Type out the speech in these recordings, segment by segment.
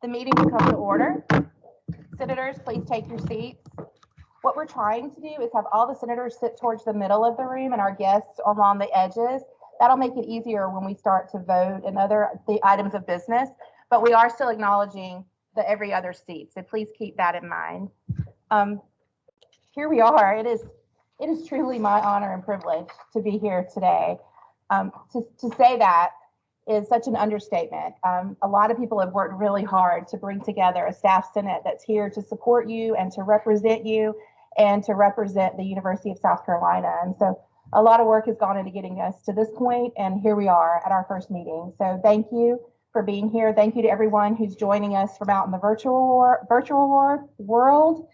The meeting will come to order. Senators, please take your seats. What we're trying to do is have all the senators sit towards the middle of the room and our guests along the edges. That'll make it easier when we start to vote and the items of business, but we are still acknowledging the every other seat, so please keep that in mind. Here we are. It is truly my honor and privilege to be here today. To say that is such an understatement. A lot of people have worked really hard to bring together a staff senate that's here to support you and to represent you and to represent the University of South Carolina. And so a lot of work has gone into getting us to this point, and here we are at our first meeting. So thank you for being here. Thank you to everyone who's joining us from out in the virtual world.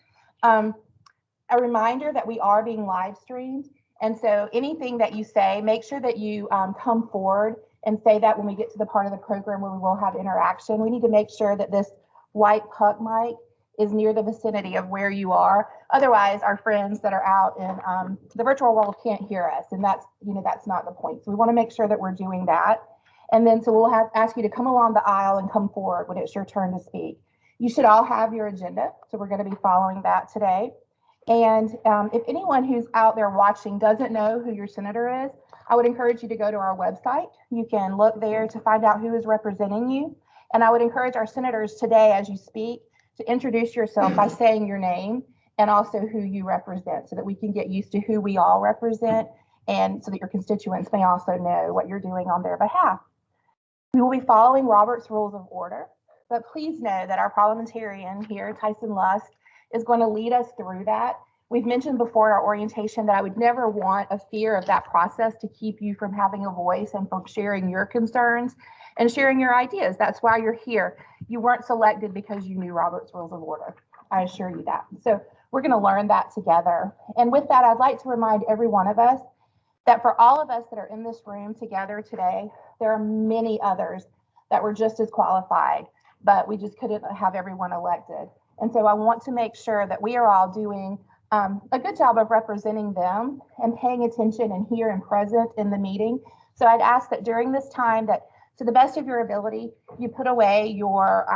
A reminder that we are being live streamed. And so anything that you say, make sure that you come forward and say that when we get to the part of the program where we will have interaction. We need to make sure that this white puck mic is near the vicinity of where you are. Otherwise, our friends that are out in the virtual world can't hear us, and that's not the point. So we want to make sure that we're doing that. And then so we'll ask you to come along the aisle and come forward when it's your turn to speak. You should all have your agenda, so we're going to be following that today. And if anyone who's out there watching doesn't know who your senator is, I would encourage you to go to our website. You can look there to find out who is representing you. And I would encourage our senators today, as you speak, to introduce yourself by saying your name and also who you represent, so that we can get used to who we all represent, and so that your constituents may also know what you're doing on their behalf. We will be following Robert's Rules of Order, but please know that our parliamentarian here, Tyson Lusk, is going to lead us through that. We've mentioned before in our orientation that I would never want a fear of that process to keep you from having a voice and from sharing your concerns and sharing your ideas. That's why you're here. You weren't selected because you knew Robert's Rules of Order. I assure you that. So we're going to learn that together. And with that, I'd like to remind every one of us that for all of us that are in this room together today, there are many others that were just as qualified, but we just couldn't have everyone elected. And so I want to make sure that we are all doing a good job of representing them and paying attention and here and present in the meeting. So I'd ask that during this time that, to the best of your ability, you put away your,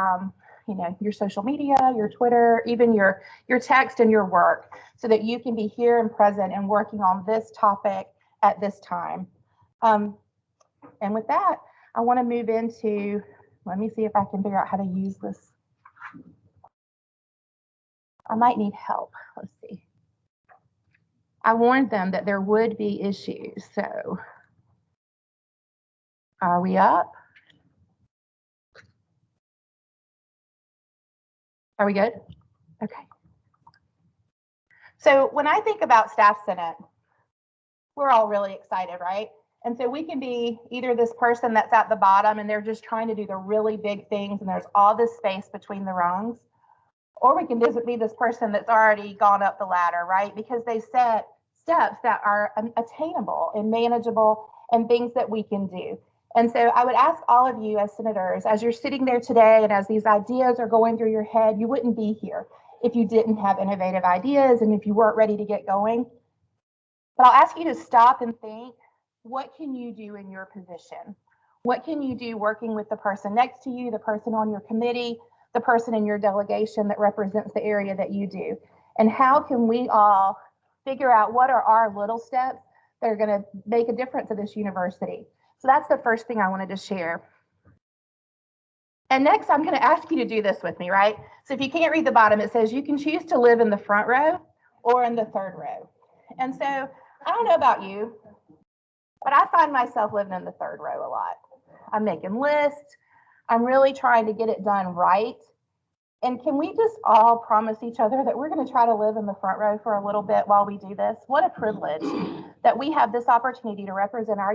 your social media, your Twitter, even your text and your work, so that you can be here and present and working on this topic at this time. And with that, I want to move into, let me see if I can figure out how to use this. I might need help. Let's see. I warned them that there would be issues. So are we up? Are we good? Okay. So when I think about Staff Senate, we're all really excited, right? And so we can be either this person that's at the bottom and they're just trying to do the really big things and there's all this space between the rungs. Or we can be this person that's already gone up the ladder, right? Because they set steps that are attainable and manageable and things that we can do. And so I would ask all of you as senators, as you're sitting there today and as these ideas are going through your head, you wouldn't be here if you didn't have innovative ideas and if you weren't ready to get going. But I'll ask you to stop and think, what can you do in your position? What can you do working with the person next to you, the person on your committee, the person in your delegation that represents the area that you do? And how can we all figure out what are our little steps that are going to make a difference at this university? So that's the first thing I wanted to share. And next, I'm going to ask you to do this with me, right? So if you can't read the bottom, it says you can choose to live in the front row or in the third row. And so I don't know about you, but I find myself living in the third row a lot. I'm making lists. I'm really trying to get it done right. And can we just all promise each other that we're going to try to live in the front row for a little bit while we do this? What a privilege that we have this opportunity to represent our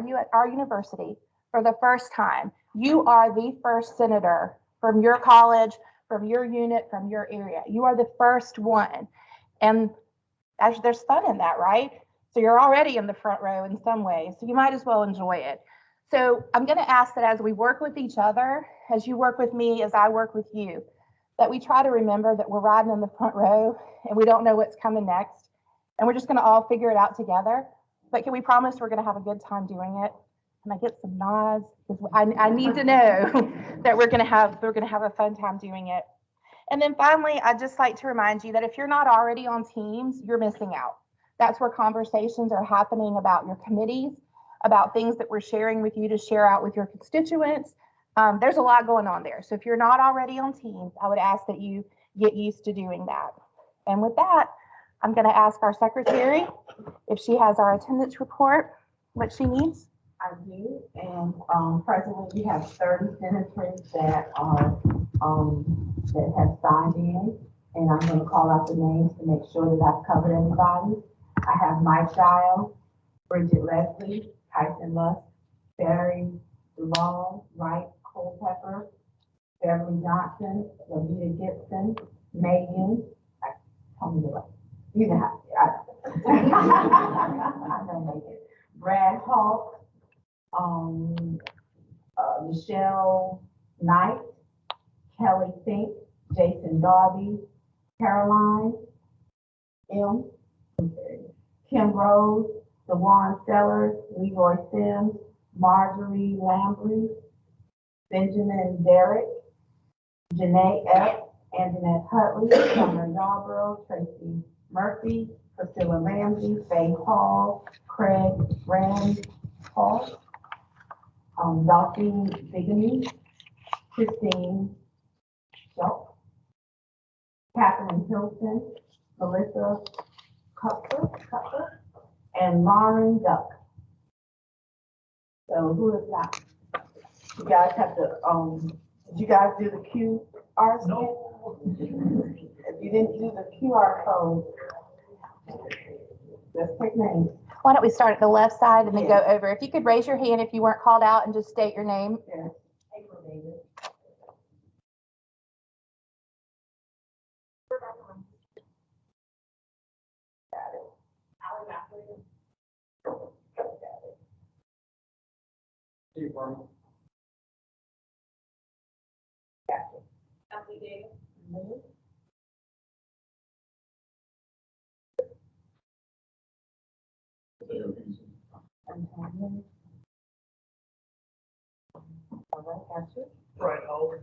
university for the first time. You are the first senator from your college, from your unit, from your area. You are the first one. And there's fun in that, right? So you're already in the front row in some ways, so you might as well enjoy it. So I'm going to ask that as we work with each other, as you work with me, as I work with you, that we try to remember that we're riding in the front row and we don't know what's coming next. And we're just going to all figure it out together. But can we promise we're going to have a good time doing it? Can I get some nods? Because I need to know that we're gonna have a fun time doing it. And then finally, I'd just like to remind you that if you're not already on Teams, you're missing out. That's where conversations are happening about your committees, about things that we're sharing with you to share out with your constituents. There's a lot going on there. So if you're not already on Teams, I would ask that you get used to doing that. And with that, I'm going to ask our secretary if she has our attendance report, what she needs. I do, and presently we have 30 senators that are that have signed in, and I'm going to call out the names to make sure that I've covered everybody. I have Mike Giles, Bridget Leslie, Tyson Lusk, Barry Duvall, Wright Culpepper, Beverly Johnson, Lavita Gibson, Megan, tell me the rest. You know, I know Megan, Brad Hawk, Michelle Knight, Kelly Fink, Jason Darby, Caroline M, Kim Rose, DeJuan Sellers, Leroy Sims, Marjorie Lambrey, Benjamin Derrick, Janae F, Anjanette Hutley, Summer Yarborough, Tracy Murphy, Priscilla Ramsey, Faye Hall, Craig Rand Hall, Dolphine Bigamy, Christine Schultz, Catherine Hilton, Melissa Cutler, and Lauren Duck. So who is that? You guys have to, did you guys do the QR scan? No. If you didn't do the QR code, let's take names. Why don't we start at the left side and then go over? If you could raise your hand if you weren't called out and just state your name. Yes. April David. Got it. Steve Barney. Gotcha. Emily Davis. All right, gotcha. Brian Hull.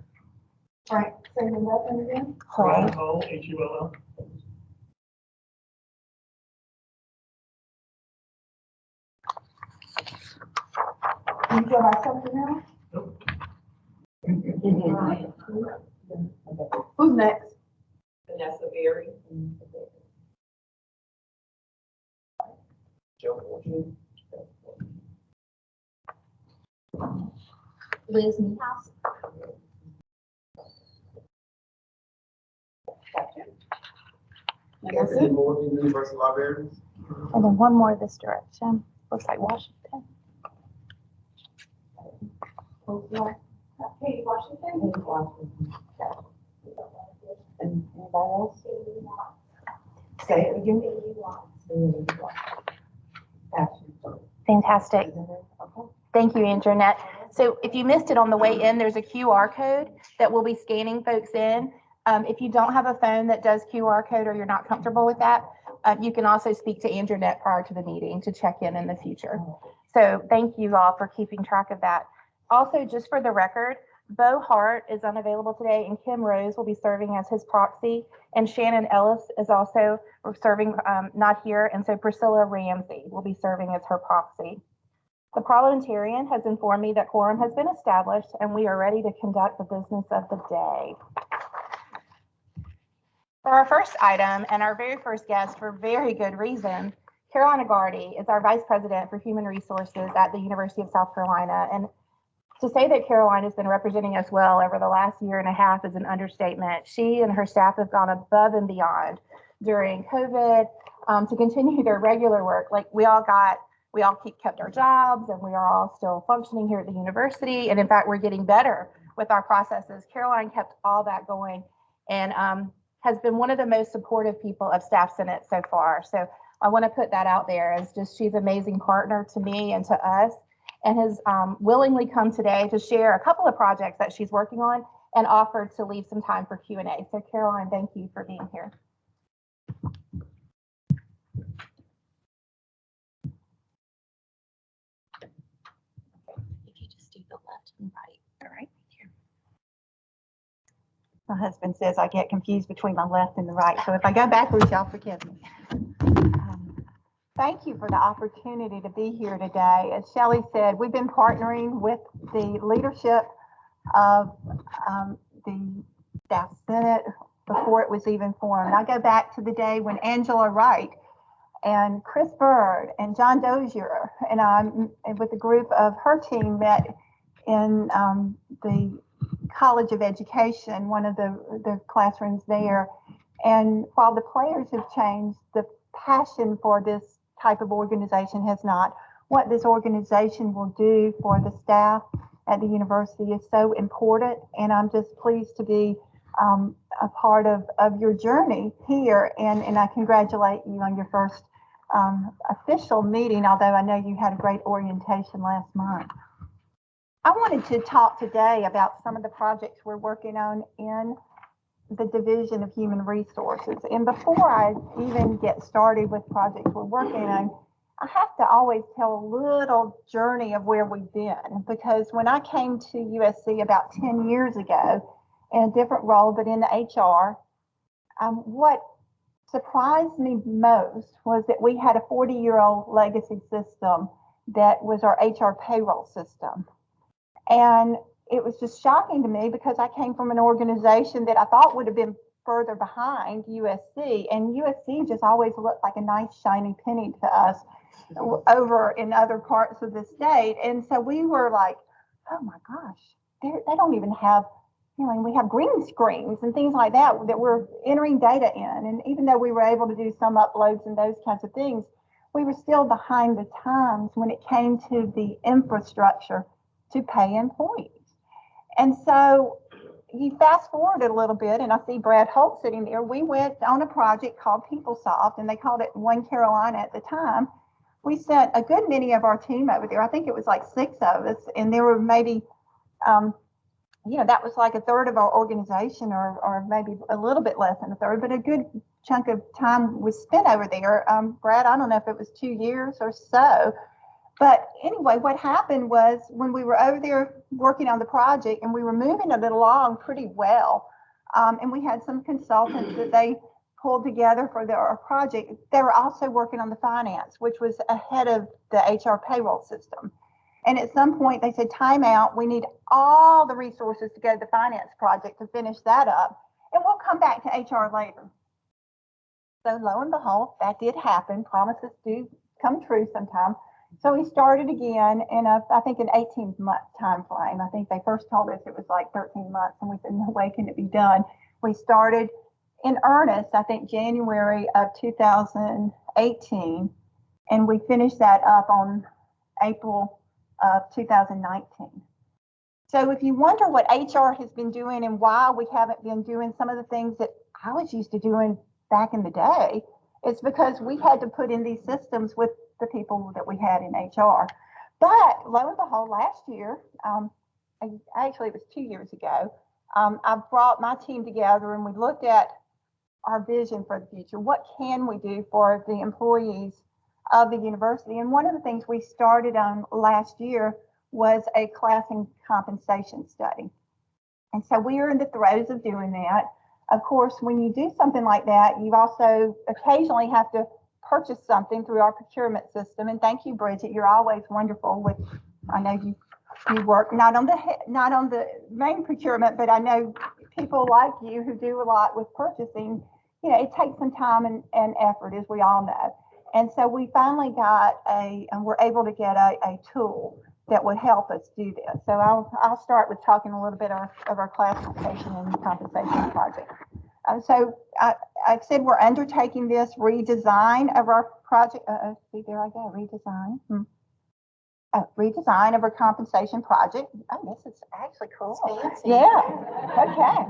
Frank, say your last name again. Brian Hull, Hull. Do you go by something else? Nope. Okay. Who's next? Vanessa Berry. Joe Fortune. Liz Niehaus. Gotcha. And that's Anthony it. Morgan, Universal Librarians. And then one more this direction. Looks like Washington. Katie Washington. Katie Washington. Gotcha. And anybody else? Say it again. Gotcha. Fantastic. Okay. Thank you, Anjanette. So if you missed it on the way in, there's a QR code that we'll be scanning folks in. If you don't have a phone that does QR code or you're not comfortable with that, you can also speak to Anjanette prior to the meeting to check in the future. So thank you all for keeping track of that. Also, just for the record, Bo Hart is unavailable today and Kim Rose will be serving as his proxy, and Shannon Ellis is also serving, not here, and so Priscilla Ramsey will be serving as her proxy. The parliamentarian has informed me that quorum has been established and we are ready to conduct the business of the day. For our first item and our very first guest, for very good reason, Caroline Agardy is our Vice President for Human Resources at the University of South Carolina. And to say that Caroline has been representing us well over the last year and a half is an understatement. She and her staff have gone above and beyond during COVID to continue their regular work. Like we all kept our jobs and we are all still functioning here at the university. And in fact, we're getting better with our processes. Caroline kept all that going and has been one of the most supportive people of Staff Senate so far. So I want to put that out there as just she's an amazing partner to me and to us, and has willingly come today to share a couple of projects that she's working on and offered to leave some time for Q&A. So Caroline, thank you for being here. the left and right. All right. My husband says I get confused between my left and the right, so if I go backwards, y'all forgive me. Thank you for the opportunity to be here today. As Shelley said, we've been partnering with the leadership of the Staff Senate before it was even formed. I go back to the day when Angela Wright and Chris Bird and John Dozier and I, with a group of her team, met in the College of Education, one of the classrooms there. And while the players have changed, the passion for this type of organization has not. What this organization will do for the staff at the university is so important, and I'm just pleased to be a part of your journey here, and I congratulate you on your first official meeting, although I know you had a great orientation last month. I wanted to talk today about some of the projects we're working on in the Division of Human Resources. And before I even get started with projects we're working on, I have to always tell a little journey of where we've been, because when I came to USC about 10 years ago in a different role, but in HR, what surprised me most was that we had a 40-year-old legacy system that was our HR payroll system. And it was just shocking to me because I came from an organization that I thought would have been further behind USC, and USC just always looked like a nice shiny penny to us over in other parts of the state. And so we were like, oh my gosh, they don't even have, you know, we have green screens and things like that we're entering data in. And even though we were able to do some uploads and those kinds of things, we were still behind the times when it came to the infrastructure to pay employees. And so you fast forward a little bit, and I see Brad Holt sitting there. We went on a project called PeopleSoft, and they called it One Carolina at the time. We sent a good many of our team over there. I think it was like 6 of us, and there were maybe, that was like a third of our organization, or maybe a little bit less than a third, but a good chunk of time was spent over there. Brad, I don't know if it was 2 years or so. But anyway, what happened was when we were over there working on the project and we were moving it along pretty well, and we had some consultants that they pulled together for our project, they were also working on the finance, which was ahead of the HR payroll system. And at some point they said, time out, we need all the resources to go to the finance project to finish that up, and we'll come back to HR later. So lo and behold, that did happen. Promises do come true sometimes. So we started again in I think an 18-month time frame. I think they first told us it was like 13 months, and we said, no way can it be done. We started in earnest, I think January of 2018, and we finished that up on April of 2019. So if you wonder what HR has been doing and why we haven't been doing some of the things that I was used to doing back in the day, it's because we had to put in these systems with the people that we had in HR. But lo and behold, last year, actually it was 2 years ago, I brought my team together and we looked at our vision for the future. What can we do for the employees of the university? And one of the things we started on last year was a class and compensation study. And so we are in the throes of doing that. Of course, when you do something like that, you also occasionally have to purchase something through our procurement system. And thank you, Bridget. You're always wonderful with, I know you work not on the main procurement, but I know people like you who do a lot with purchasing. You know, it takes some time and effort, as we all know. And so we finally got and we're able to get a tool that would help us do this. So I'll start with talking a little bit of our classification and compensation project. So I said we're undertaking this redesign of our project. See, there I go, redesign. Redesign of our compensation project. Oh, this is actually cool. Yeah, okay.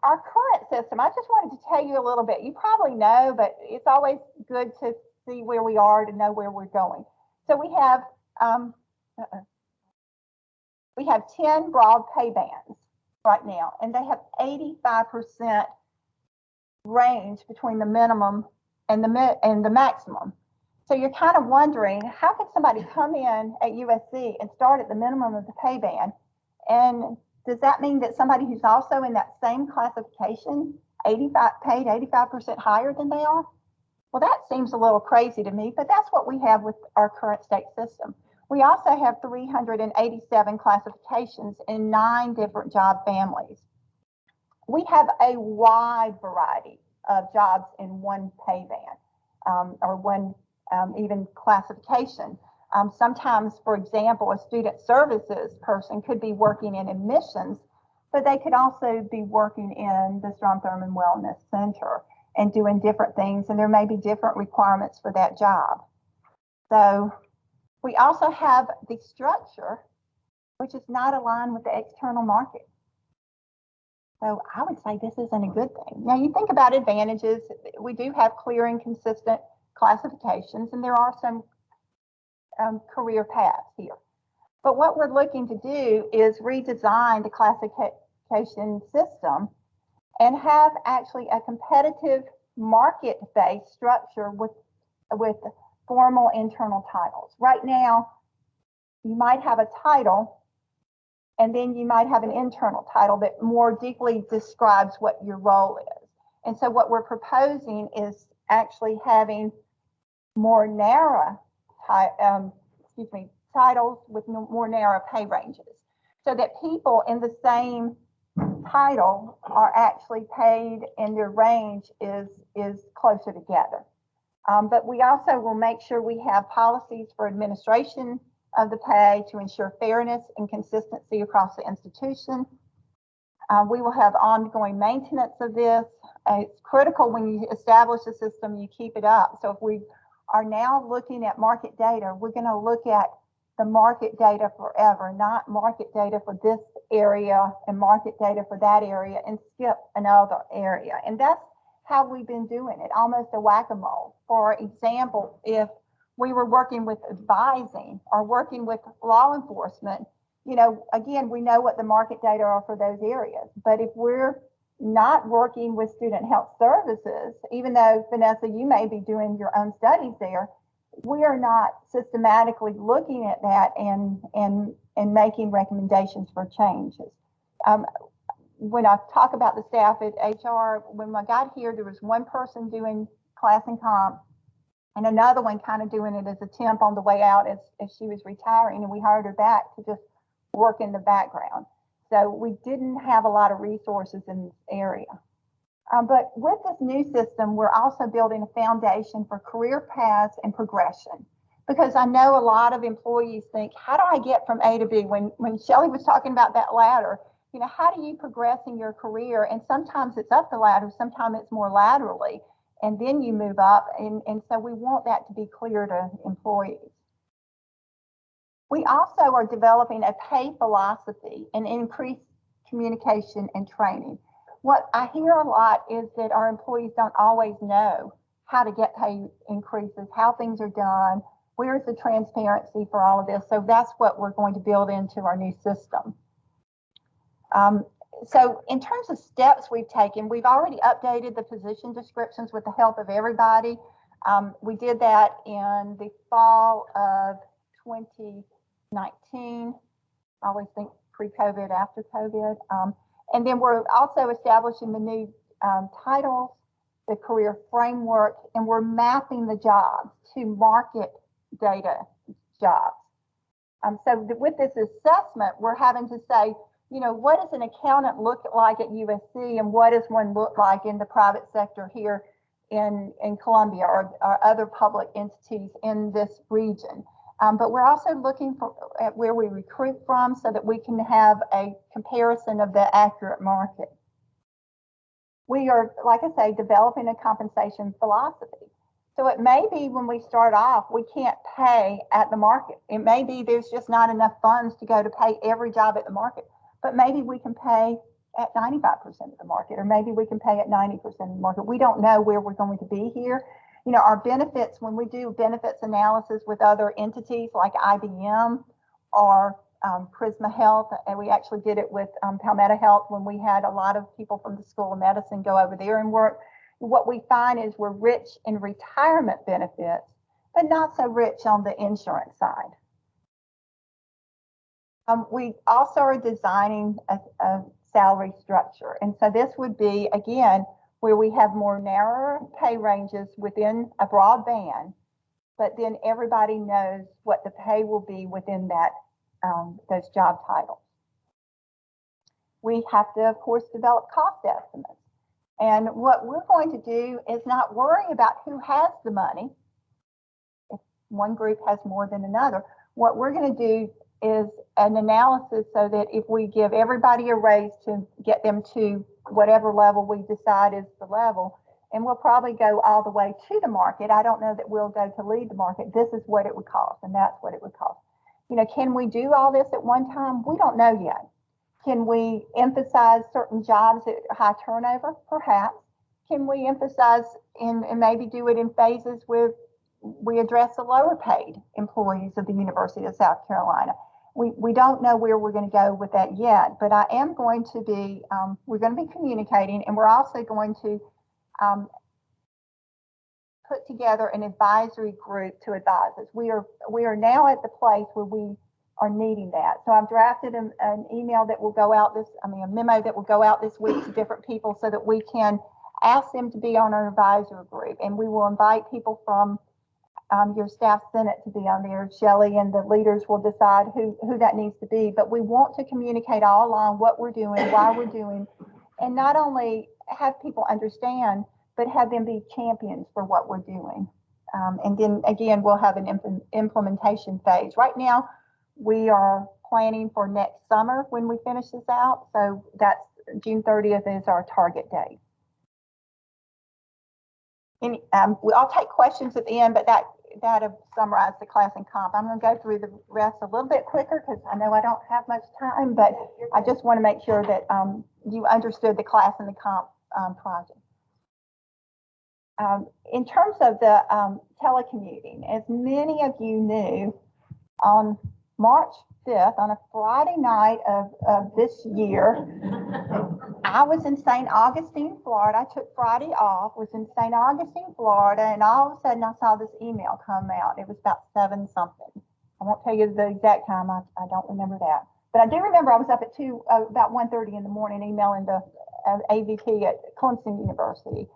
Our current system, I just wanted to tell you a little bit. You probably know, but it's always good to see where we are to know where we're going. So we have 10 broad pay bands right now, and they have 85% range between the minimum and the maximum. So you're kind of wondering, how could somebody come in at USC and start at the minimum of the pay band? And does that mean that somebody who's also in that same classification, 85, paid 85% higher than they are? Well, that seems a little crazy to me, but that's what we have with our current state system. We also have 387 classifications in 9 different job families. We have a wide variety of jobs in one pay band or one even classification. Sometimes, for example, a student services person could be working in admissions, but they could also be working in the Strom Thurmond Wellness Center and doing different things, and there may be different requirements for that job. So we also have the structure, which is not aligned with the external market. So I would say this isn't a good thing. Now you think about advantages. We do have clear and consistent classifications, and there are some career paths here. But what we're looking to do is redesign the classification system and have actually a competitive market-based structure with formal internal titles. Right now, you might have a title, and then you might have an internal title that more deeply describes what your role is. And so what we're proposing is actually having more narrow titles with more narrow pay ranges, so that people in the same title are actually paid and their range is closer together. But we also will make sure we have policies for administration of the pay to ensure fairness and consistency across the institution. We will have ongoing maintenance of this. It's critical when you establish a system, you keep it up. So if we are now looking at market data, we're going to look at the market data forever, not market data for this area and market data for that area and skip another area. And that's how we've been doing it, almost a whack-a-mole. For example, if we were working with advising or working with law enforcement, you know, again, we know what the market data are for those areas. But if we're not working with student health services, even though, Vanessa, you may be doing your own studies there, we are not systematically looking at that and making recommendations for changes. When I talk about the staff at HR, when I got here, there was one person doing class and comp and another one kind of doing it as a temp on the way out as she was retiring, and we hired her back to just work in the background. So we didn't have a lot of resources in this area. But with this new system, we're also building a foundation for career paths and progression. Because I know a lot of employees think, how do I get from A to B? When Shelley was talking about that ladder, you know, how do you progress in your career? And sometimes it's up the ladder, sometimes it's more laterally, and then you move up. And so we want that to be clear to employees. We also are developing a pay philosophy and increased communication and training. What I hear a lot is that our employees don't always know how to get pay increases, how things are done, where's the transparency for all of this. So that's what we're going to build into our new system. So in terms of steps we've taken, we've already updated the position descriptions with the help of everybody. We did that in the fall of 2019. I always think pre-COVID, after COVID. And then we're also establishing the new titles, the career framework, and we're mapping the jobs to market data jobs. So with this assessment, we're having to say, you know, what does an accountant look like at USC and what does one look like in the private sector here in Columbia or other public entities in this region? But we're also looking at where we recruit from so that we can have a comparison of the accurate market. We are, like I say, developing a compensation philosophy. So it may be when we start off, we can't pay at the market. It may be there's just not enough funds to go to pay every job at the market, but maybe we can pay at 95% of the market, or maybe we can pay at 90% of the market. We don't know where we're going to be here. You know, our benefits, when we do benefits analysis with other entities like IBM or Prisma Health, and we actually did it with Palmetto Health when we had a lot of people from the School of Medicine go over there and work. What we find is we're rich in retirement benefits, but not so rich on the insurance side. We also are designing a salary structure. And so this would be, again, where we have more narrower pay ranges within a broad band, but then everybody knows what the pay will be within that, those job titles. We have to, of course, develop cost estimates. And what we're going to do is not worry about who has the money. If one group has more than another, what we're going to do is an analysis so that if we give everybody a raise to get them to whatever level we decide is the level, and we'll probably go all the way to the market. I don't know that we'll go to lead the market. This is what it would cost, and that's what it would cost. You know, can we do all this at one time? We don't know yet. Can we emphasize certain jobs at high turnover? Perhaps. Can we emphasize and maybe do it in phases with we address the lower paid employees of the University of South Carolina? We don't know where we're going to go with that yet, but I am going to be, we're going to be communicating, and we're also going to put together an advisory group to advise us. We are now at the place where we are needing that. So I've drafted an email that will go out a memo that will go out this week to different people so that we can ask them to be on our advisory group, and we will invite people from your staff senate to be on there. Shelley and the leaders will decide who that needs to be, but we want to communicate all along what we're doing, why we're doing, and not only have people understand, but have them be champions for what we're doing. And then again, we'll have an implementation phase. Right now, we are planning for next summer when we finish this out. So that's June 30th is our target date. And I'll take questions at the end, but that'll summarize the class and comp. I'm going to go through the rest a little bit quicker because I know I don't have much time, but I just want to make sure that you understood the class and the comp project. In terms of the telecommuting, as many of you knew, on March 5th, on a Friday night of this year, I was in St. Augustine, Florida. I took Friday off, was in St. Augustine, Florida, and all of a sudden I saw this email come out. It was about 7 something. I won't tell you the exact time. I don't remember that. But I do remember I was up at about 1:30 in the morning emailing the AVP at Clemson University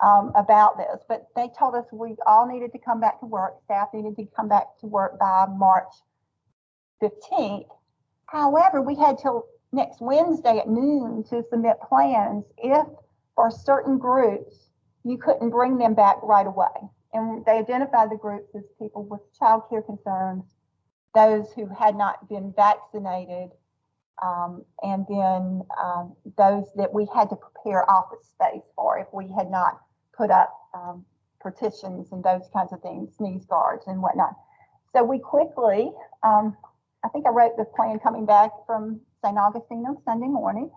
about this. But they told us we all needed to come back to work. Staff needed to come back to work by March 15th. However, we had till next Wednesday at noon to submit plans if for certain groups you couldn't bring them back right away. And they identified the groups as people with child care concerns, those who had not been vaccinated, and then those that we had to prepare office space for if we had not put up partitions and those kinds of things, sneeze guards and whatnot. So we quickly, I think I wrote the plan coming back from St. Augustine on Sunday morning,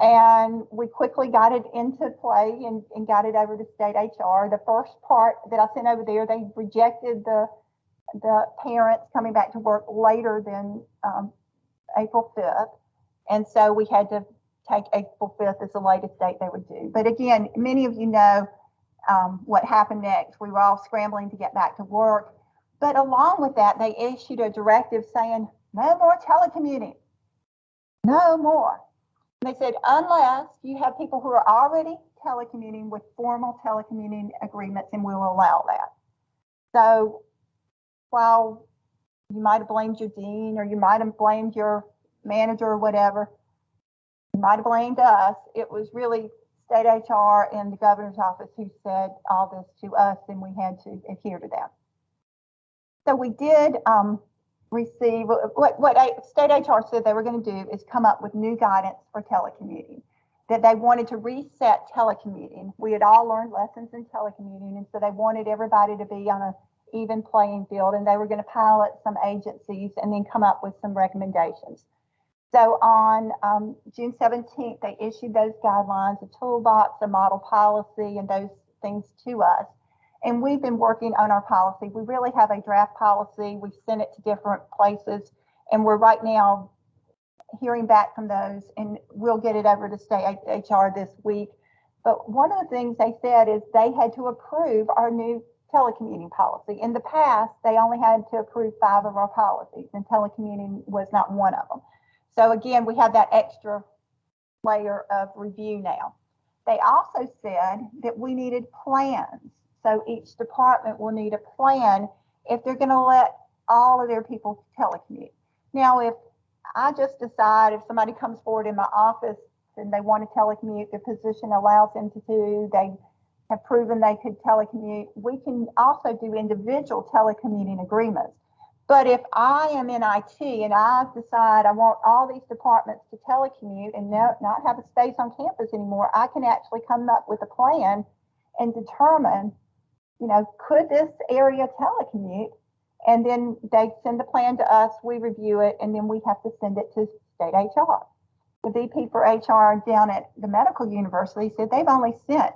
and we quickly got it into play and got it over to state HR. The first part that I sent over there, they rejected the parents coming back to work later than April 5th. And so we had to take April 5th as the latest date they would do. But again, many of you know what happened next. We were all scrambling to get back to work. But along with that, they issued a directive saying, no more telecommuting, no more. And they said, unless you have people who are already telecommuting with formal telecommuting agreements, and we will allow that. So while you might have blamed your dean or you might have blamed your manager or whatever, you might have blamed us, it was really state HR and the governor's office who said all this to us, and we had to adhere to that. So we did receive, what state HR said they were going to do is come up with new guidance for telecommuting, that they wanted to reset telecommuting. We had all learned lessons in telecommuting, and so they wanted everybody to be on an even playing field, and they were going to pilot some agencies and then come up with some recommendations. So on June 17th, they issued those guidelines, a toolbox, a model policy, and those things to us. And we've been working on our policy. We really have a draft policy. We've sent it to different places, and we're right now hearing back from those, and we'll get it over to state HR this week. But one of the things they said is they had to approve our new telecommuting policy. In the past, they only had to approve 5 of our policies, and telecommuting was not one of them. So again, we have that extra layer of review now. They also said that we needed plans. So each department will need a plan if they're going to let all of their people telecommute. Now, if I just decide, if somebody comes forward in my office and they want to telecommute, the position allows them to do, they have proven they could telecommute, we can also do individual telecommuting agreements. But if I am in IT and I decide I want all these departments to telecommute and not have a space on campus anymore, I can actually come up with a plan and determine, could this area telecommute? And then they send the plan to us, we review it, and then we have to send it to state HR. The VP for HR down at the medical university said they've only sent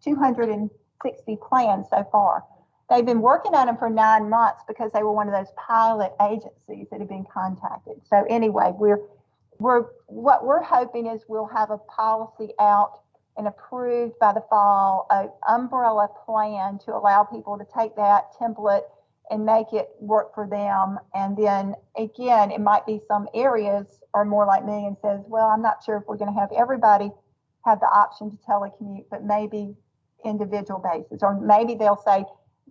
260 plans so far. They've been working on them for 9 months because they were one of those pilot agencies that have been contacted. So anyway, what we're hoping is we'll have a policy out and approved by the fall, an umbrella plan to allow people to take that template and make it work for them. And then again, it might be some areas are more like me and says, well, I'm not sure if we're going to have everybody have the option to telecommute, but maybe individual basis, or maybe they'll say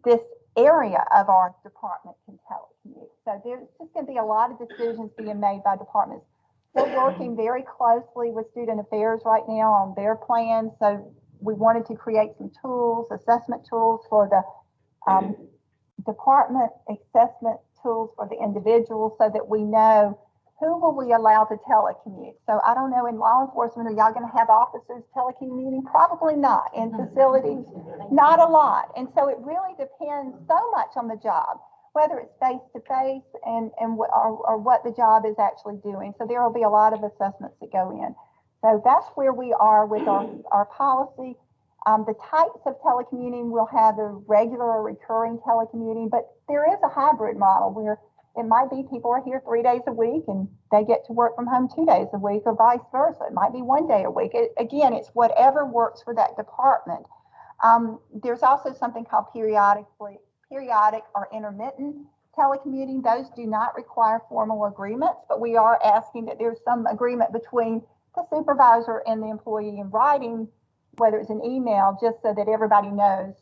this area of our department can telecommute. So there's just going to be a lot of decisions being made by departments. We're working very closely with student affairs right now on their plans. So we wanted to create some tools, assessment tools for the department, assessment tools for the individual, so that we know who will we allow to telecommute. So I don't know, in law enforcement, are y'all going to have officers telecommuting? Probably not. In facilities, not a lot. And so it really depends so much on the job, whether it's face-to-face or what the job is actually doing. So there will be a lot of assessments that go in. So that's where we are with our policy. The types of telecommuting, we'll have the regular or recurring telecommuting, but there is a hybrid model where it might be people are here 3 days a week and they get to work from home 2 days a week, or vice versa. It might be 1 day a week. Again, it's whatever works for that department. There's also something called periodic or intermittent telecommuting. Those do not require formal agreements, but we are asking that there's some agreement between the supervisor and the employee in writing, whether it's an email, just so that everybody knows,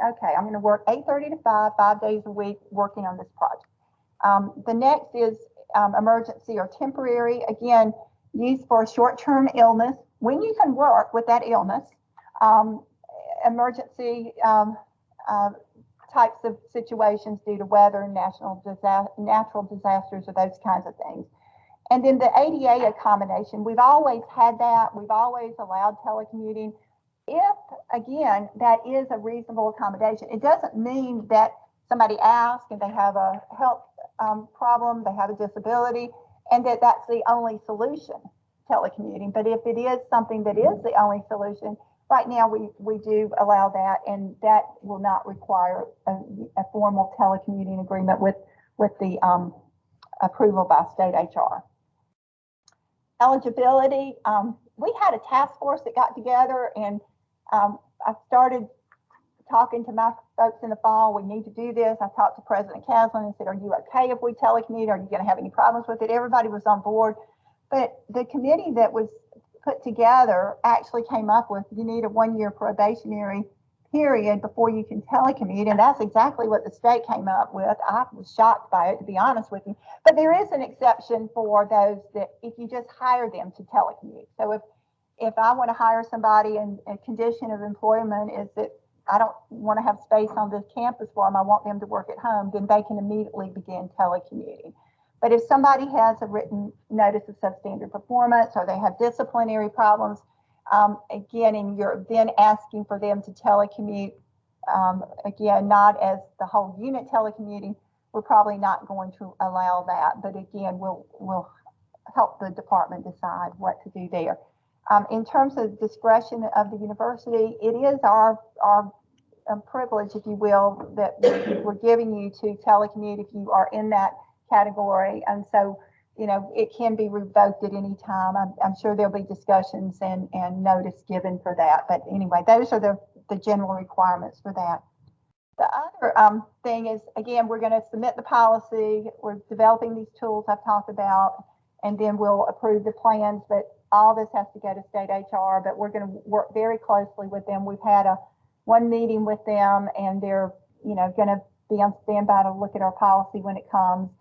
okay, I'm going to work 8:30 to 5 days a week working on this project. The next is emergency or temporary, again, used for short-term illness, when you can work with that illness, emergency types of situations due to weather, natural disasters, or those kinds of things. And then the ADA accommodation, we've always had that. We've always allowed telecommuting. If, again, that is a reasonable accommodation, it doesn't mean that somebody asks and they have a health problem, they have a disability, and that's the only solution, telecommuting. But if it is something that is the only solution, right now we do allow that, and that will not require a formal telecommuting agreement with the approval by state HR. Eligibility, we had a task force that got together, and I started talking to my folks in the fall, we need to do this. I talked to President Caslin and said, are you okay if we telecommute? Are you going to have any problems with it? Everybody was on board. But the committee that was put together actually came up with, you need a 1-year probationary period before you can telecommute. And that's exactly what the state came up with. I was shocked by it, to be honest with you. But there is an exception for those that if you just hire them to telecommute. So if I want to hire somebody and a condition of employment is that I don't want to have space on this campus for them, I want them to work at home, then they can immediately begin telecommuting. But if somebody has a written notice of substandard performance, or they have disciplinary problems, again, and you're then asking for them to telecommute, again, not as the whole unit telecommuting, we're probably not going to allow that. But again, we'll help the department decide what to do there. In terms of discretion of the university, it is our privilege, if you will, that we're giving you to telecommute if you are in that category. And so, it can be revoked at any time. I'm sure there'll be discussions and notice given for that. But anyway, those are the general requirements for that. The other thing is, again, we're going to submit the policy. We're developing these tools I've talked about, and then we'll approve the plans. But all this has to go to state HR. But we're going to work very closely with them. We've had one meeting with them, and they're going to be on standby to look at our policy when it comes.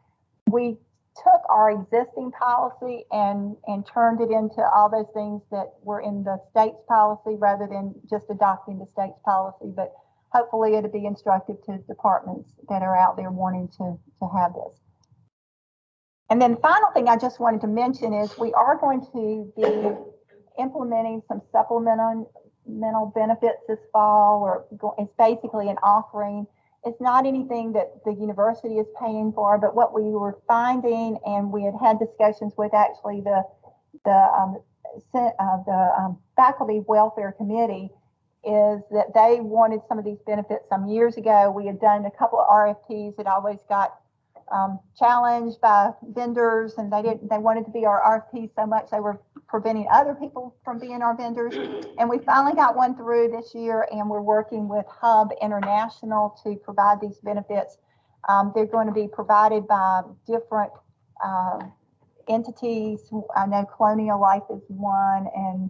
We took our existing policy and turned it into all those things that were in the state's policy rather than just adopting the state's policy. But hopefully it'll be instructive to departments that are out there wanting to have this. And then the final thing I just wanted to mention is we are going to be implementing some supplemental benefits this fall, or it's basically an offering. It's not anything that the university is paying for, but what we were finding, and we had discussions with actually the faculty welfare committee, is that they wanted some of these benefits some years ago. We had done a couple of RFPs that always got challenged by vendors, and they wanted to be our RFPs so much they were preventing other people from being our vendors. And we finally got one through this year, and we're working with Hub International to provide these benefits. They're going to be provided by different entities. I know Colonial Life is one, and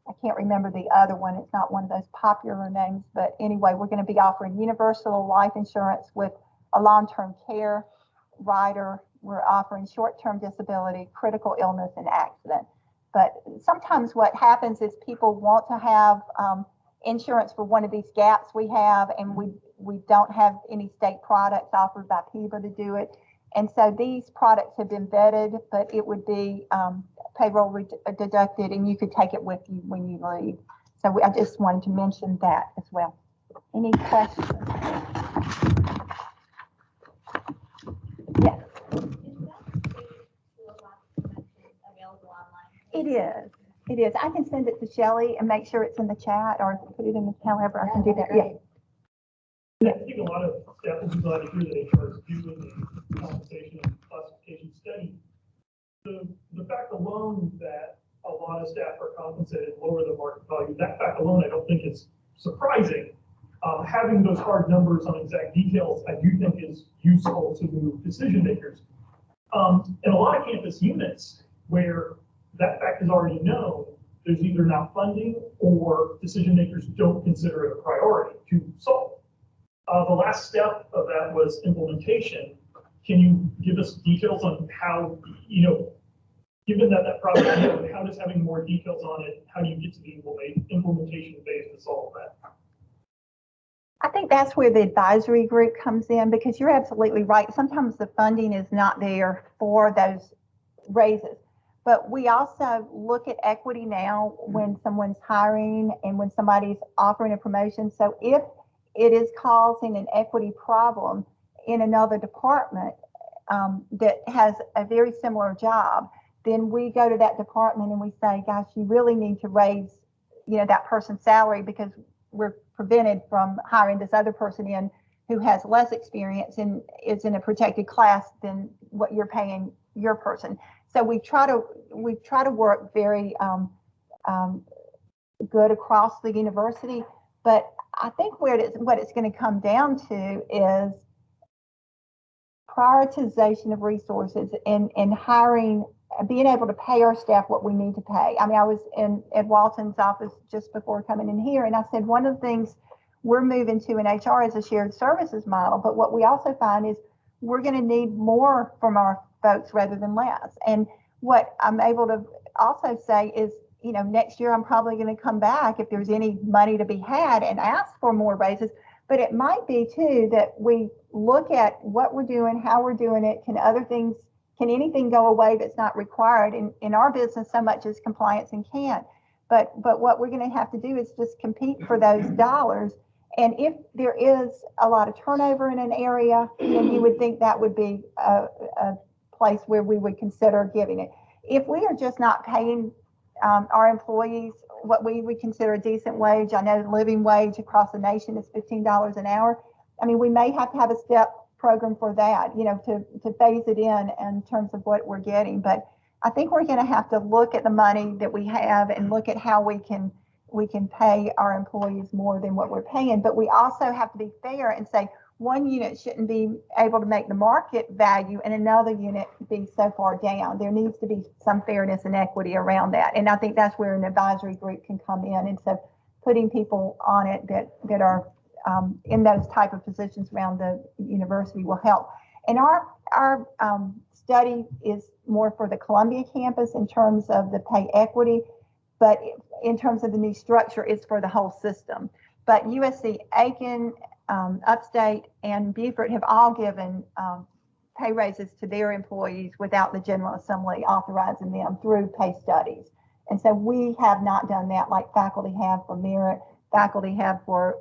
I can't remember the other one. It's not one of those popular names, but anyway, we're going to be offering universal life insurance with a long-term care rider. We're offering short-term disability, critical illness, and accident. But sometimes what happens is people want to have insurance for one of these gaps we have, and we don't have any state products offered by PIBA to do it. And so these products have been vetted, but it would be payroll deducted, and you could take it with you when you leave. So I just wanted to mention that as well. Any questions? Yes. Available online? It is. It is. I can send it to Shelley and make sure it's in the chat, or put it in the, however I can do that. Yeah. I think a lot of staff will be glad to hear that HR is doing the compensation and classification study. The fact alone that a lot of staff are compensated lower than market value, that fact alone I don't think is surprising. Having those hard numbers on exact details, I do think is useful to move decision makers. In a lot of campus units where that fact is already known, there's either not funding or decision makers don't consider it a priority to solve. The last step of that was implementation. Can you give us details on how, given that project, how does having more details on it, how do you get to the implementation phase to solve that? I think that's where the advisory group comes in, because you're absolutely right. Sometimes the funding is not there for those raises. But we also look at equity now when someone's hiring and when somebody's offering a promotion. So if it is causing an equity problem in another department that has a very similar job, then we go to that department and we say, gosh, you really need to raise, that person's salary, because we're prevented from hiring this other person in who has less experience and is in a protected class than what you're paying your person. So we try to work very good across the university. But I think what it's going to come down to is prioritization of resources and hiring, being able to pay our staff what we need to pay. I mean, I was in Ed Walton's office just before coming in here, and I said one of the things we're moving to in HR is a shared services model. But what we also find is we're going to need more from our folks rather than less. And what I'm able to also say is, next year I'm probably going to come back if there's any money to be had and ask for more raises. But it might be too that we look at what we're doing, how we're doing it. Can anything go away that's not required? In our business, so much as compliance and can't. But what we're going to have to do is just compete for those dollars. And if there is a lot of turnover in an area, then you would think that would be a place where we would consider giving it. If we are just not paying our employees what we would consider a decent wage, I know the living wage across the nation is $15 an hour. I mean, we may have to have a step program for that, to phase it in terms of what we're getting. But I think we're going to have to look at the money that we have and look at how we can we can pay our employees more than what we're paying, but we also have to be fair and say one unit shouldn't be able to make the market value and another unit be so far down. There needs to be some fairness and equity around that. And I think that's where an advisory group can come in. And so putting people on it that are in those type of positions around the university will help. And our study is more for the Columbia campus in terms of the pay equity, but in terms of the new structure, it's for the whole system. But USC Aiken, Upstate, and Beaufort have all given pay raises to their employees without the General Assembly authorizing them through pay studies. And so we have not done that like faculty have for merit, faculty have for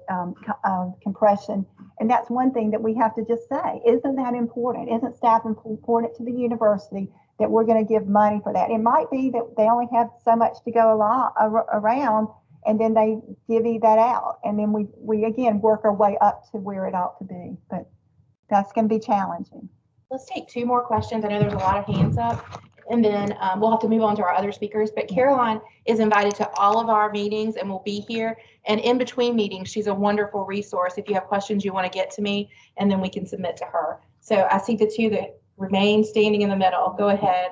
compression. And that's one thing that we have to just say, isn't that important? Isn't staff important to the university that we're going to give money for that? It might be that they only have so much to go around, and then they divvy that out. And then we again work our way up to where it ought to be. But that's going to be challenging. Let's take two more questions. I know there's a lot of hands up, and then we'll have to move on to our other speakers. But Caroline is invited to all of our meetings and will be here. And in between meetings, she's a wonderful resource if you have questions you want to get to me, and then we can submit to her. So I see the two that remain standing in the middle. Go ahead,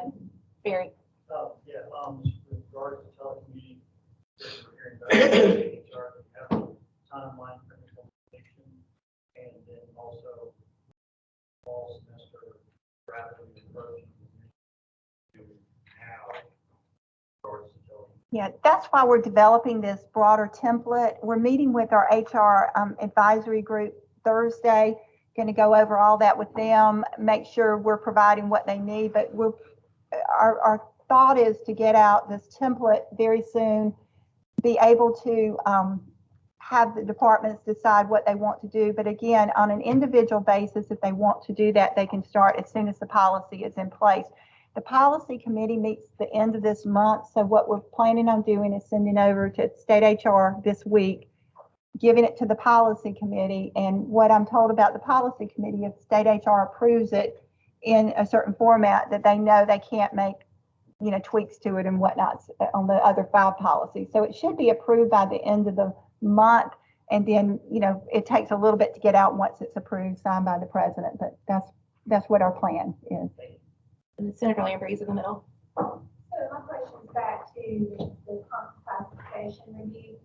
Barry. With regards to telecommuting, we're hearing about HR, we have timeline for implementation, and then also fall semester rapidly approaching how regards to telecommuting. Yeah, that's why we're developing this broader template. We're meeting with our HR advisory group Thursday, going to go over all that with them, make sure we're providing what they need. But our thought is to get out this template very soon, be able to have the departments decide what they want to do. But again, on an individual basis, if they want to do that, they can start as soon as the policy is in place. The policy committee meets the end of this month. So what we're planning on doing is sending over to state HR this week, giving it to the policy committee. And what I'm told about the policy committee, if state HR approves it in a certain format, that they know they can't make, tweaks to it and whatnot on the other 5 policies. So it should be approved by the end of the month. And then, it takes a little bit to get out once it's approved, signed by the president. But that's what our plan is. And Senator Lampre's in the middle. So my question is back to the classification review.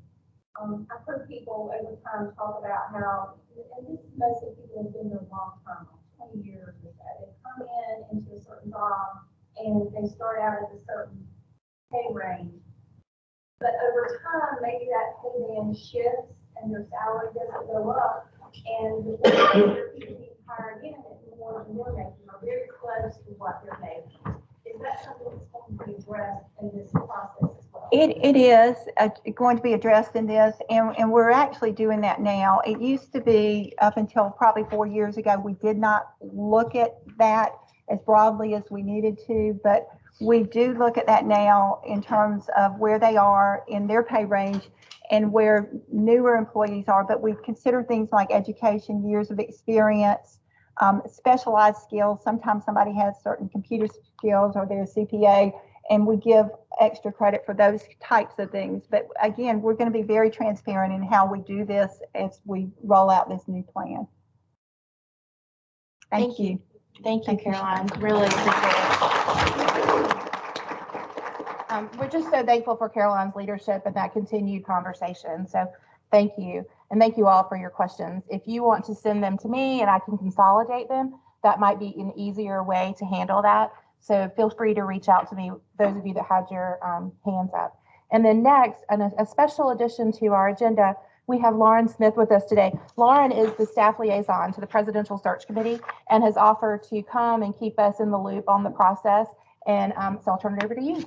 I've heard people over time talk about how, and this is mostly people who've been there a long time, 20 years or so, they come into a certain job and they start out at a certain pay range. But over time, maybe that pay band shifts and their salary doesn't go up, and the people being hired in at more than they're making are very close to what they're making. Is that something that's going to be addressed in this process as well? It is going to be addressed in this, and we're actually doing that now. It used to be up until probably 4 years ago, we did not look at that as broadly as we needed to, but we do look at that now in terms of where they are in their pay range and where newer employees are. But we consider things like education, years of experience, specialized skills. Sometimes somebody has certain computer skills or they're a CPA, and we give extra credit for those types of things. But again, we're going to be very transparent in how we do this as we roll out this new plan. Thank you. Thank you, Caroline. Really appreciate it. We're just so thankful for Caroline's leadership and that continued conversation. So thank you. And thank you all for your questions. If you want to send them to me and I can consolidate them, that might be an easier way to handle that. So feel free to reach out to me, those of you that had your hands up. And then next, a special addition to our agenda, we have Lauren Smith with us today. Lauren is the staff liaison to the Presidential Search Committee and has offered to come and keep us in the loop on the process. And so I'll turn it over to you.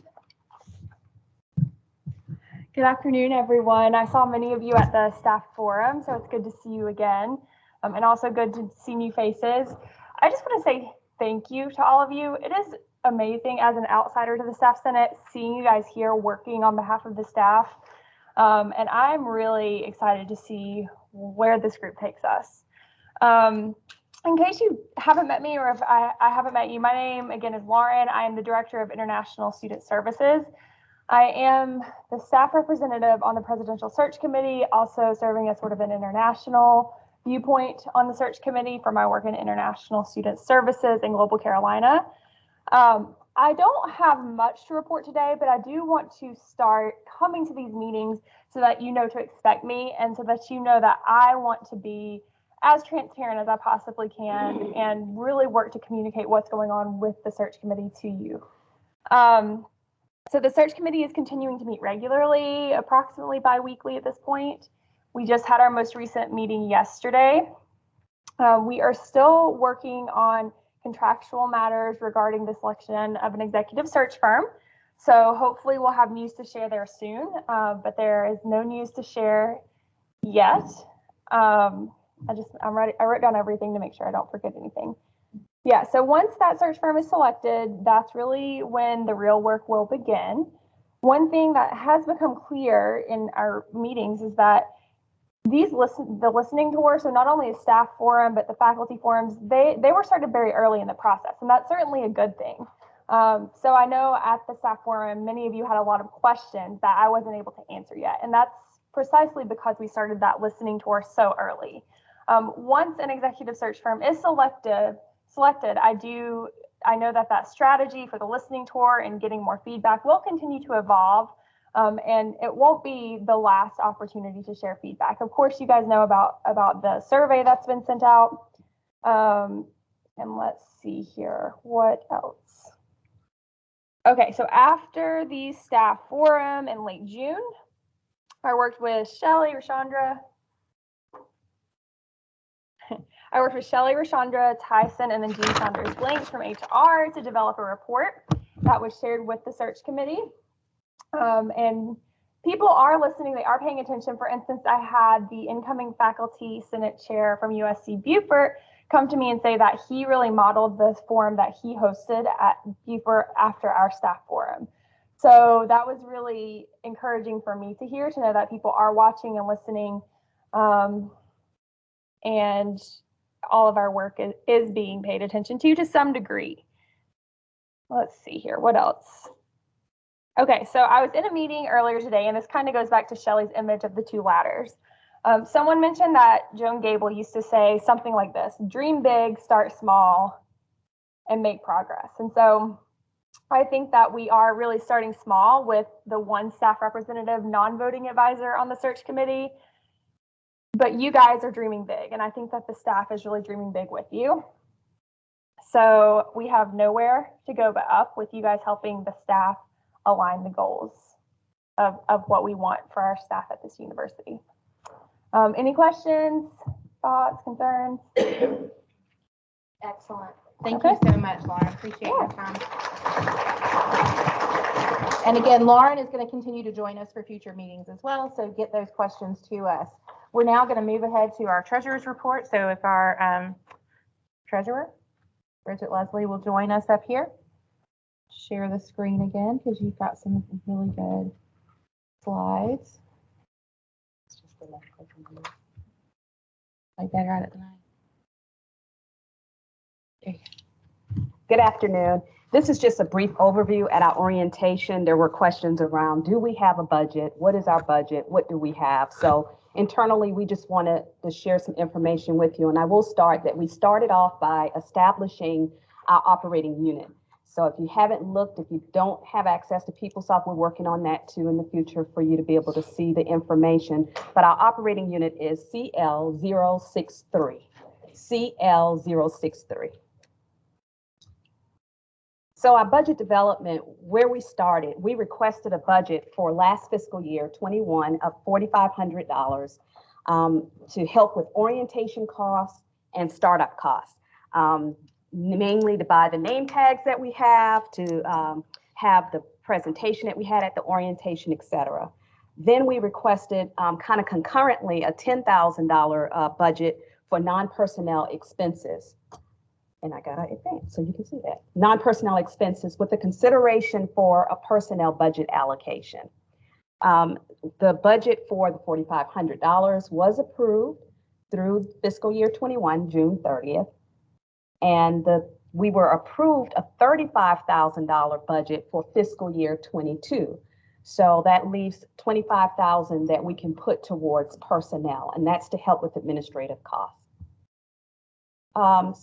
Good afternoon, everyone. I saw many of you at the staff forum, so it's good to see you again, and also good to see new faces. I just want to say thank you to all of you. It is amazing as an outsider to the Staff Senate, seeing you guys here working on behalf of the staff, and I'm really excited to see where this group takes us. In case you haven't met me, or if I haven't met you, my name again is Lauren. I am the Director of International Student Services. I am the staff representative on the Presidential Search Committee, also serving as sort of an international viewpoint on the search committee for my work in international student services in Global Carolina. I don't have much to report today, but I do want to start coming to these meetings so that you know to expect me and so that you know that I want to be as transparent as I possibly can and really work to communicate what's going on with the search committee to you. So the search committee is continuing to meet regularly, approximately bi-weekly at this point. We just had our most recent meeting yesterday. We are still working on contractual matters regarding the selection of an executive search firm. So hopefully we'll have news to share there soon, but there is no news to share yet. I wrote down everything to make sure I don't forget anything. Yeah, so once that search firm is selected, that's really when the real work will begin. One thing that has become clear in our meetings is that the listening tour, so not only a staff forum, but the faculty forums, they were started very early in the process, and that's certainly a good thing. So I know at the staff forum, many of you had a lot of questions that I wasn't able to answer yet, and that's precisely because we started that listening tour so early. Once an executive search firm is selected, I know that strategy for the listening tour and getting more feedback will continue to evolve. And it won't be the last opportunity to share feedback. Of course, you guys know about the survey that's been sent out. And let's see here, what else? Okay, so after the staff forum in late June, I worked with Shelly, Rashandra, Tyson, and then Jean Saunders Blanks from HR to develop a report that was shared with the search committee. And people are listening, they are paying attention. For instance, I had the incoming faculty senate chair from USC Beaufort come to me and say that he really modeled the forum that he hosted at Beaufort after our staff forum. So that was really encouraging for me to hear, to know that people are watching and listening, and all of our work is being paid attention to some degree. Let's see here, what else? Okay, so I was in a meeting earlier today, and this kind of goes back to Shelley's image of the two ladders. Someone mentioned that Joan Gable used to say something like this: dream big, start small, and make progress. And so I think that we are really starting small with the one staff representative, non-voting advisor on the search committee, but you guys are dreaming big, and I think that the staff is really dreaming big with you. So we have nowhere to go but up with you guys helping the staff align the goals of what we want for our staff at this university. Any questions, thoughts, concerns? Excellent. Thank you so much, Lauren. Appreciate your time. And again, Lauren is going to continue to join us for future meetings as well, so get those questions to us. We're now going to move ahead to our treasurer's report. So if our treasurer, Bridget Leslie, will join us up here. Share the screen again because you've got some really good slides. It's just a left click and move. Like better at it than I. Good afternoon. This is just a brief overview. At our orientation, there were questions around, do we have a budget? What is our budget? What do we have? So internally, we just wanted to share some information with you. And I will start that we started off by establishing our operating unit. So if you haven't looked, if you don't have access to PeopleSoft, we're working on that too in the future for you to be able to see the information. But our operating unit is CL063. CL063. So our budget development, where we started, we requested a budget for last fiscal year 21 of $4,500 to help with orientation costs and startup costs. Mainly to buy the name tags that we have, to have the presentation that we had at the orientation, etc. Then we requested kind of concurrently a $10,000 budget for non-personnel expenses. And I got to advance so you can see that. Non-personnel expenses with a consideration for a personnel budget allocation. The budget for the $4,500 was approved through fiscal year 21, June 30th. And we were approved a $35,000 budget for fiscal year 22. So that leaves $25,000 that we can put towards personnel, and that's to help with administrative costs.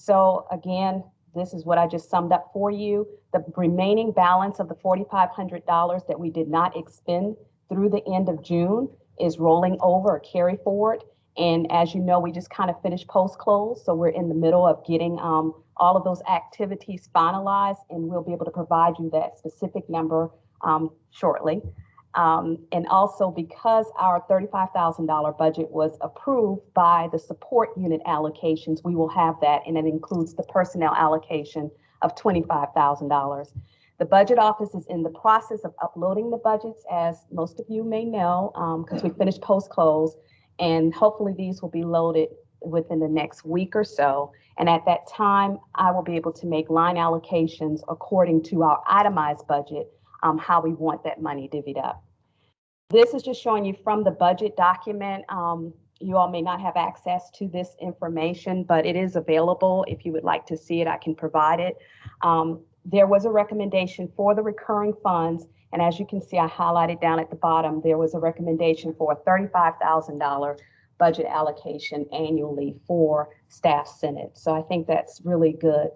So again, this is what I just summed up for you. The remaining balance of the $4,500 that we did not expend through the end of June is rolling over or carry forward. And as you know, we just kind of finished post-close, so we're in the middle of getting all of those activities finalized, and we'll be able to provide you that specific number shortly. And also because our $35,000 budget was approved by the support unit allocations, we will have that, and it includes the personnel allocation of $25,000. The budget office is in the process of uploading the budgets, as most of you may know, because we finished post-close, and hopefully these will be loaded within the next week or so. And at that time, I will be able to make line allocations according to our itemized budget, how we want that money divvied up. This is just showing you from the budget document. You all may not have access to this information, but it is available. If you would like to see it, I can provide it. There was a recommendation for the recurring funds, and as you can see, I highlighted down at the bottom, there was a recommendation for a $35,000 budget allocation annually for Staff Senate. So I think that's really good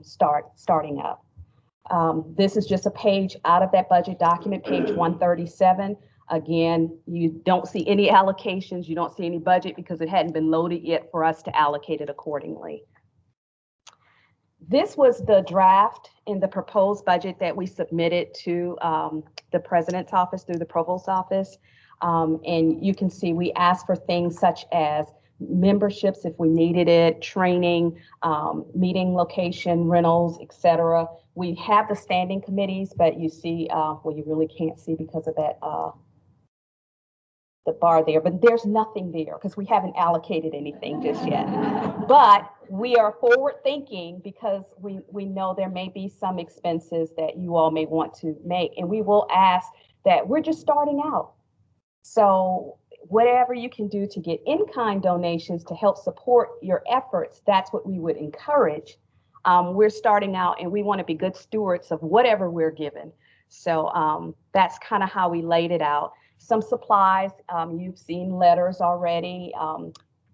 starting up. This is just a page out of that budget document, page 137. Again, you don't see any allocations, you don't see any budget because it hadn't been loaded yet for us to allocate it accordingly. This was the draft in the proposed budget that we submitted to the president's office through the provost's office. And you can see we asked for things such as memberships if we needed it, training, meeting location, rentals, etc. We have the standing committees, but you see, well, you really can't see because of that the bar there, but there's nothing there because we haven't allocated anything just yet. But we are forward thinking because we know there may be some expenses that you all may want to make, and we will ask that we're just starting out. So whatever you can do to get in-kind donations to help support your efforts, that's what we would encourage. We're starting out and we want to be good stewards of whatever we're given. So that's kind of how we laid it out. Some supplies, you've seen letters already,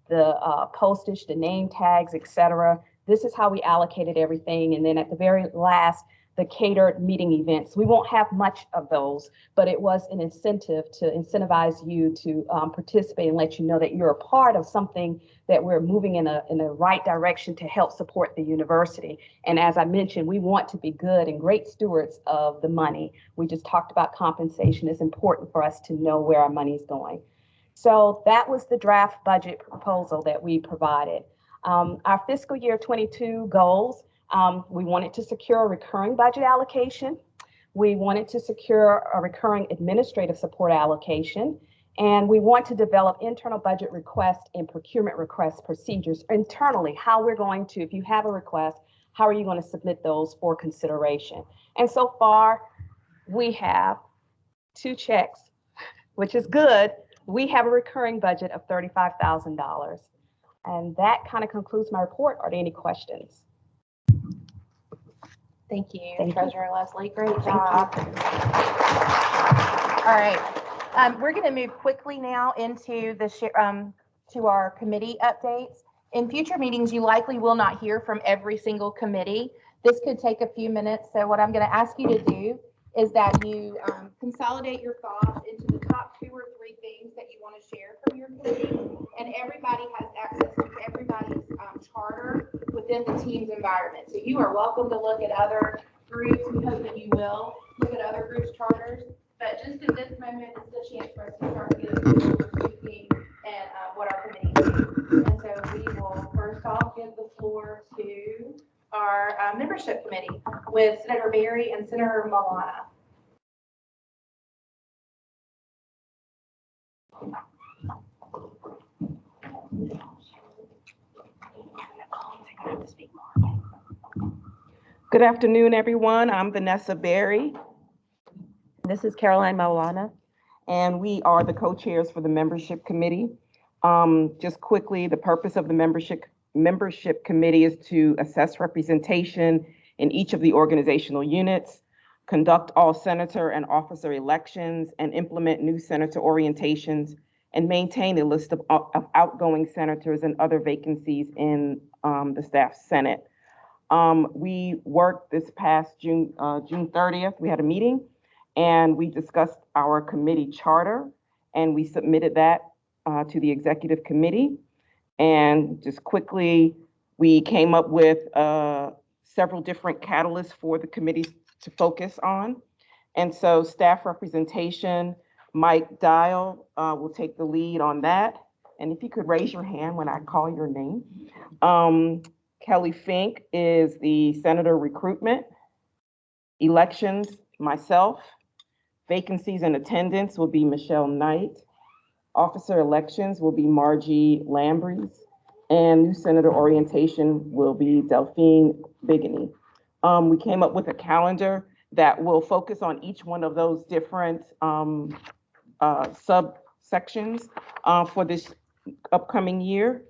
the postage, the name tags, etc. This is how we allocated everything. And then at the very last, the catered meeting events. We won't have much of those, but it was an incentive to incentivize you to participate and let you know that you're a part of something that we're moving in the right direction to help support the university. And as I mentioned, we want to be good and great stewards of the money. We just talked about compensation. It's important for us to know where our money is going. So that was the draft budget proposal that we provided. Our fiscal year 22 goals. We wanted to secure a recurring budget allocation. We wanted to secure a recurring administrative support allocation. And we want to develop internal budget request and procurement request procedures internally, how we're going to, if you have a request, how are you going to submit those for consideration? And so far, we have 2 checks, which is good. We have a recurring budget of $35,000. And that kind of concludes my report. Are there any questions? Thank you, Thank you. Treasurer Leslie. Great job. All right. We're going to move quickly now into the to our committee updates. In future meetings, you likely will not hear from every single committee. This could take a few minutes. So what I'm going to ask you to do is that you consolidate your thoughts into the top 2 or 3 things that you want to share from your committee. And everybody has access to everybody's charter within the team's environment. So you are welcome to look at other groups. We hope that you will look at other groups' charters. But just in this moment, it's a chance for us to start to get a feel for speaking and what our committee do. And so we will first off give the floor to our membership committee with Senator Berry and Senator Malana. Good afternoon, everyone. I'm Vanessa Berry. This is Caroline Maulana, and we are the co-chairs for the membership committee. Just quickly, the purpose of the membership committee is to assess representation in each of the organizational units, conduct all senator and officer elections, and implement new senator orientations, and maintain a list of outgoing senators and other vacancies in the Staff Senate. We worked this past June 30th. We had a meeting and we discussed our committee charter, and we submitted that to the executive committee. And just quickly, we came up with several different catalysts for the committees to focus on. And so staff representation, Mike Dial will take the lead on that. And if you could raise your hand when I call your name. Kelly Fink is the senator recruitment. Elections, myself. Vacancies and attendance will be Michelle Knight. Officer elections will be Margie Lambries. And new senator orientation will be Delphine Bigany. We came up with a calendar that will focus on each one of those different subsections for this upcoming year.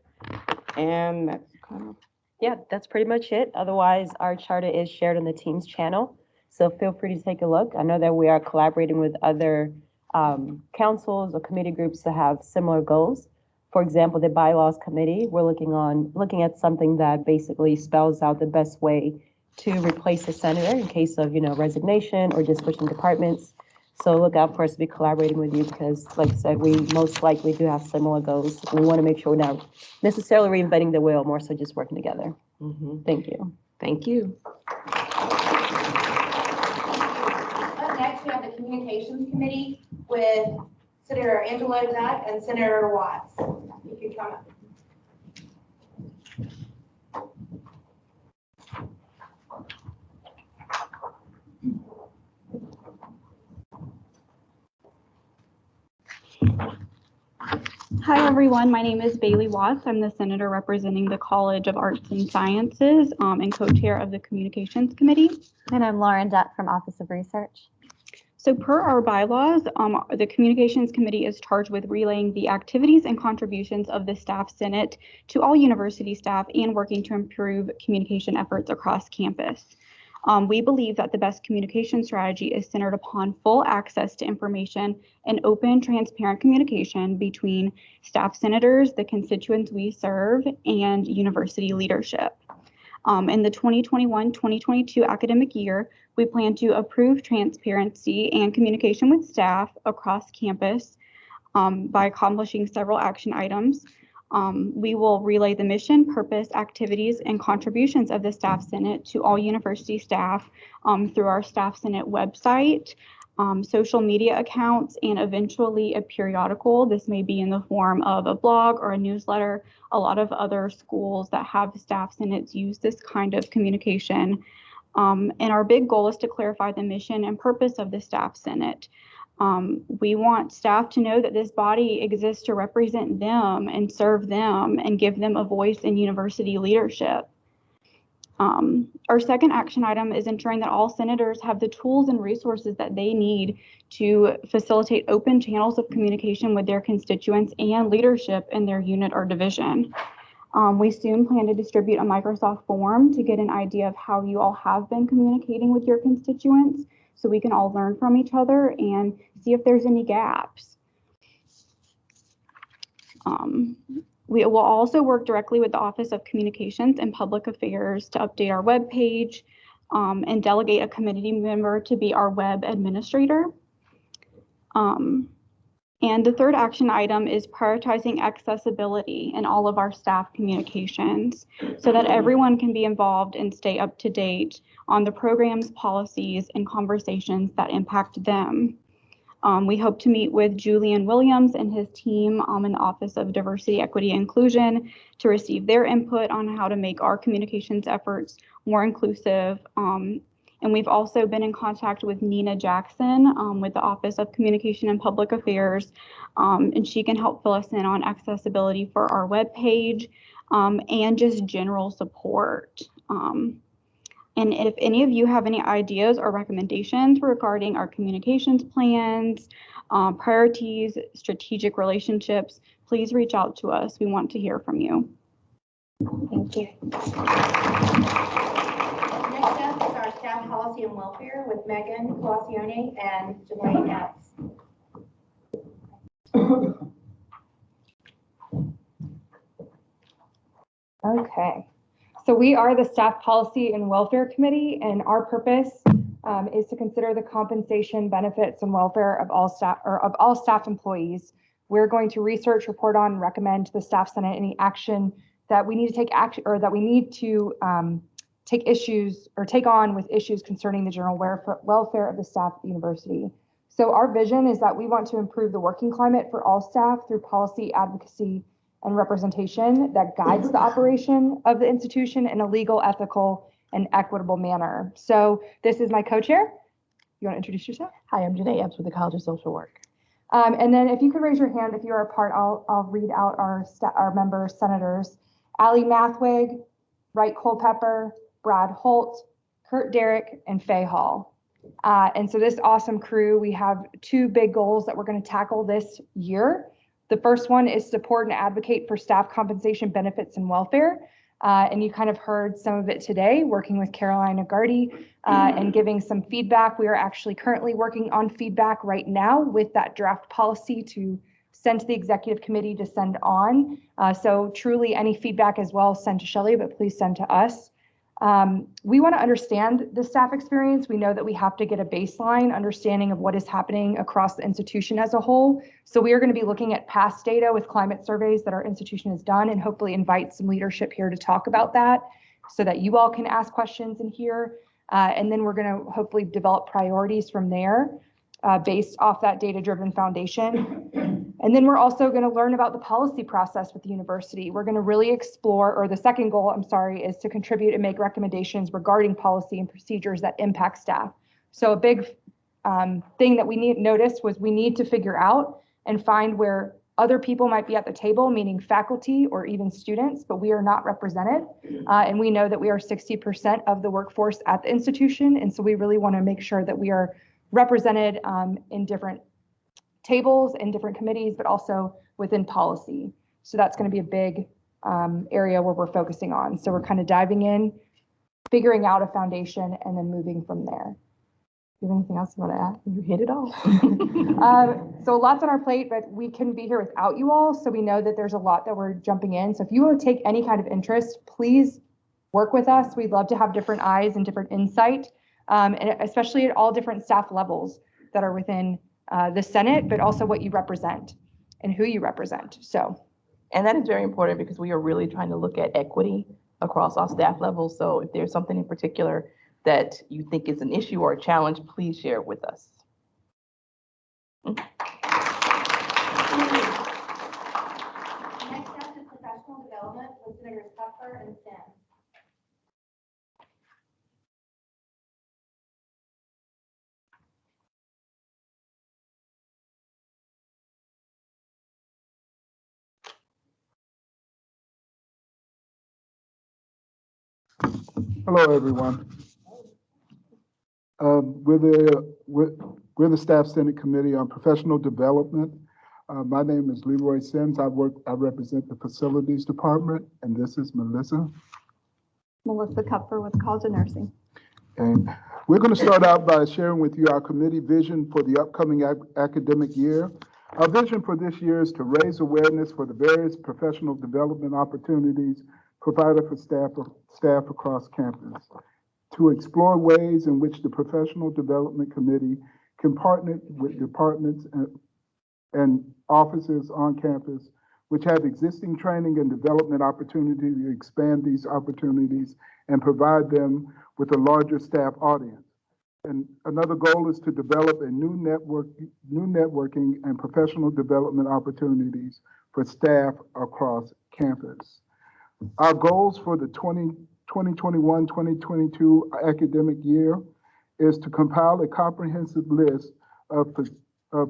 And that's kind of. Yeah, that's pretty much it. Otherwise, our charter is shared on the Teams channel. So feel free to take a look. I know that we are collaborating with other councils or committee groups that have similar goals. For example, the bylaws committee, we're looking at something that basically spells out the best way to replace a senator in case of, resignation or just switching departments. So look out for us to be collaborating with you because, like I said, we most likely do have similar goals. We want to make sure we're not necessarily reinventing the wheel, more so just working together. Thank you. Thank you. Up next, we have the Communications Committee with Senator Angela Duck and Senator Watts. You can come up. Hi, everyone. My name is Bailey Watts. I'm the senator representing the College of Arts and Sciences and co-chair of the Communications Committee. And I'm Lauren Dutt from Office of Research. So per our bylaws, the Communications Committee is charged with relaying the activities and contributions of the Staff Senate to all university staff and working to improve communication efforts across campus. We believe that the best communication strategy is centered upon full access to information and open, transparent communication between staff senators, the constituents we serve, and university leadership. In the 2021-2022 academic year, we plan to approve transparency and communication with staff across campus by accomplishing several action items. We will relay the mission, purpose, activities, and contributions of the Staff Senate to all university staff through our Staff Senate website, social media accounts, and eventually a periodical. This may be in the form of a blog or a newsletter. A lot of other schools that have Staff Senates use this kind of communication. And our big goal is to clarify the mission and purpose of the Staff Senate. We want staff to know that this body exists to represent them and serve them and give them a voice in university leadership. Our second action item is ensuring that all senators have the tools and resources that they need to facilitate open channels of communication with their constituents and leadership in their unit or division. We soon plan to distribute a Microsoft form to get an idea of how you all have been communicating with your constituents, so we can all learn from each other and see if there's any gaps. We will also work directly with the Office of Communications and Public Affairs to update our webpage and delegate a committee member to be our web administrator. And the third action item is prioritizing accessibility in all of our staff communications so that everyone can be involved and stay up to date on the programs, policies, and conversations that impact them. We hope to meet with Julian Williams and his team in the Office of Diversity, Equity, and Inclusion to receive their input on how to make our communications efforts more inclusive. And we've also been in contact with Nina Jackson with the Office of Communication and Public Affairs, and she can help fill us in on accessibility for our webpage and just general support. And if any of you have any ideas or recommendations regarding our communications plans, priorities, strategic relationships, please reach out to us. We want to hear from you. Thank you. Next up is our staff Policy and Welfare with Megan Colacione and Jelaine Epps. Okay, so we are the Staff Policy and Welfare Committee, and our purpose is to consider the compensation, benefits, and welfare of all staff employees. We're going to research, report on, and recommend to the Staff Senate any action that we need to take action, or that we need to take on with issues concerning the general welfare of the staff at the university. So our vision is that we want to improve the working climate for all staff through policy, advocacy, and representation that guides the operation of the institution in a legal, ethical, and equitable manner. So this is my co-chair. You want to introduce yourself? Hi, I'm Janae Epps with the College of Social Work. And then if you could raise your hand if you are a part, I'll read out our member senators. Allie Mathwig, Wright Culpepper, Brad Holt, Kurt Derrick, and Faye Hall. And so this awesome crew, we have two big goals that we're going to tackle this year. The first one is support and advocate for staff compensation, benefits, and welfare. And you kind of heard some of it today, working with Caroline Agardy and giving some feedback. We are actually currently working on feedback right now with that draft policy to send to the executive committee to send on. So truly any feedback as well, send to Shelley, but please send to us. We want to understand the staff experience. We know that we have to get a baseline understanding of what is happening across the institution as a whole. So we are going to be looking at past data with climate surveys that our institution has done, and hopefully invite some leadership here to talk about that so that you all can ask questions in here. And then we're going to hopefully develop priorities from there based off that data-driven foundation. And then we're also going to learn about the policy process with the university. We're going to really explore, or the second goal, I'm sorry, is to contribute and make recommendations regarding policy and procedures that impact staff. So a big thing that we noticed was we need to figure out and find where other people might be at the table, meaning faculty or even students, but we are not represented. And we know that we are 60% of the workforce at the institution. And so we really want to make sure that we are represented in different tables and different committees, but also within policy. So that's going to be a big area where we're focusing on. So we're kind of diving in, figuring out a foundation, and then moving from there. Do you have anything else you want to add? You hit it all. So lots on our plate, but we couldn't be here without you all. So we know that there's a lot that we're jumping in. So if you want to take any kind of interest, please work with us. We'd love to have different eyes and different insight, and especially at all different staff levels that are within the Senate, but also what you represent and who you represent. So, And that is very important because we are really trying to look at equity across all staff levels. So if there's something in particular that you think is an issue or a challenge, please share it with us. Next up is professional development with Senators Puffer and Sims. Hello, everyone. We're the Staff Senate Committee on Professional Development. My name is Leroy Sims. I represent the Facilities Department, and this is Melissa. Melissa Kupfer with College of Nursing. And we're going to start out by sharing with you our committee vision for the upcoming academic year. Our vision for this year is to raise awareness for the various professional development opportunities provided for staff across campus, to explore ways in which the Professional Development Committee can partner with departments and offices on campus which have existing training and development opportunity to expand these opportunities and provide them with a larger staff audience. And another goal is to develop a new networking and professional development opportunities for staff across campus. Our goals for the 2021-2022 academic year is to compile a comprehensive list of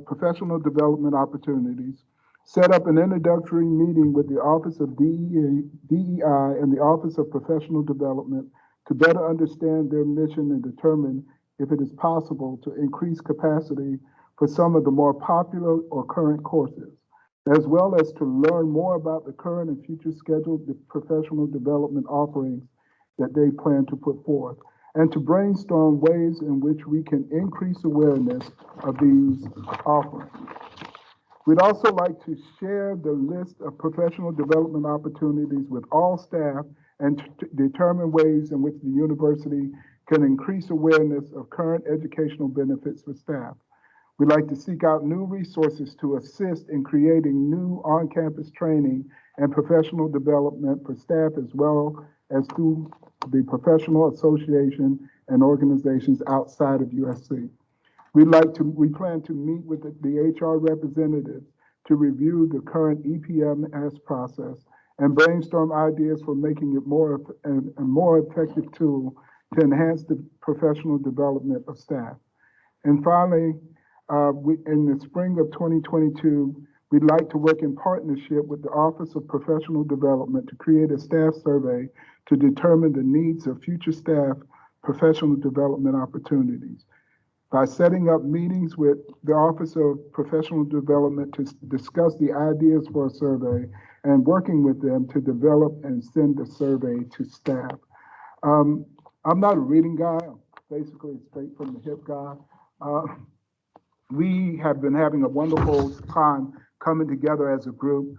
professional development opportunities, set up an introductory meeting with the Office of DEI and the Office of Professional Development to better understand their mission and determine if it is possible to increase capacity for some of the more popular or current courses, as well as to learn more about the current and future scheduled professional development offerings that they plan to put forth, and to brainstorm ways in which we can increase awareness of these offerings. We'd also like to share the list of professional development opportunities with all staff and to determine ways in which the university can increase awareness of current educational benefits for staff. We'd like to seek out new resources to assist in creating new on-campus training and professional development for staff, as well as through the professional association and organizations outside of USC. We plan to meet with the HR representatives to review the current EPMS process and brainstorm ideas for making it a more effective tool to enhance the professional development of staff. And finally, in the spring of 2022, we'd like to work in partnership with the Office of Professional Development to create a staff survey to determine the needs of future staff professional development opportunities. By setting up meetings with the Office of Professional Development to discuss the ideas for a survey and working with them to develop and send the survey to staff. I'm not a reading guy, I'm basically a straight from the hip guy. We have been having a wonderful time coming together as a group,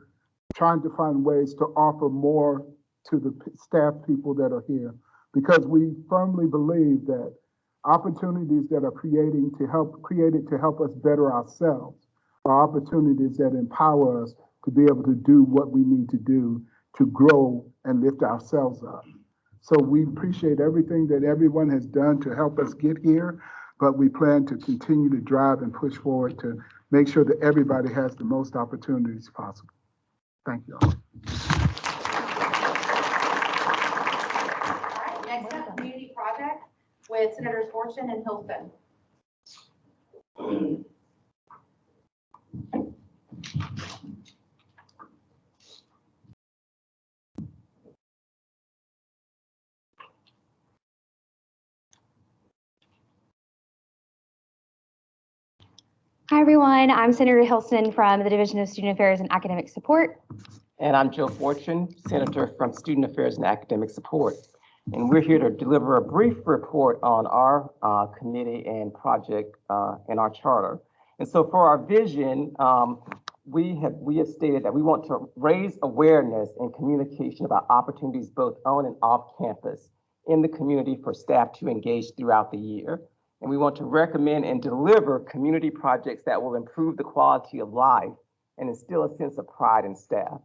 trying to find ways to offer more to the staff people that are here, because we firmly believe that opportunities that are created to help us better ourselves are opportunities that empower us to be able to do what we need to do to grow and lift ourselves up. So we appreciate everything that everyone has done to help us get here, but we plan to continue to drive and push forward to make sure that everybody has the most opportunities possible. Thank you all. All right, next up, community project with Senators Fortune and Hilton. Hi, everyone. I'm Senator Hilson from the Division of Student Affairs and Academic Support. And I'm Joe Fortune, Senator from Student Affairs and Academic Support. And we're here to deliver a brief report on our committee and project in our charter. And so for our vision, we have stated that we want to raise awareness and communication about opportunities both on and off campus in the community for staff to engage throughout the year. And we want to recommend and deliver community projects that will improve the quality of life and instill a sense of pride in staff.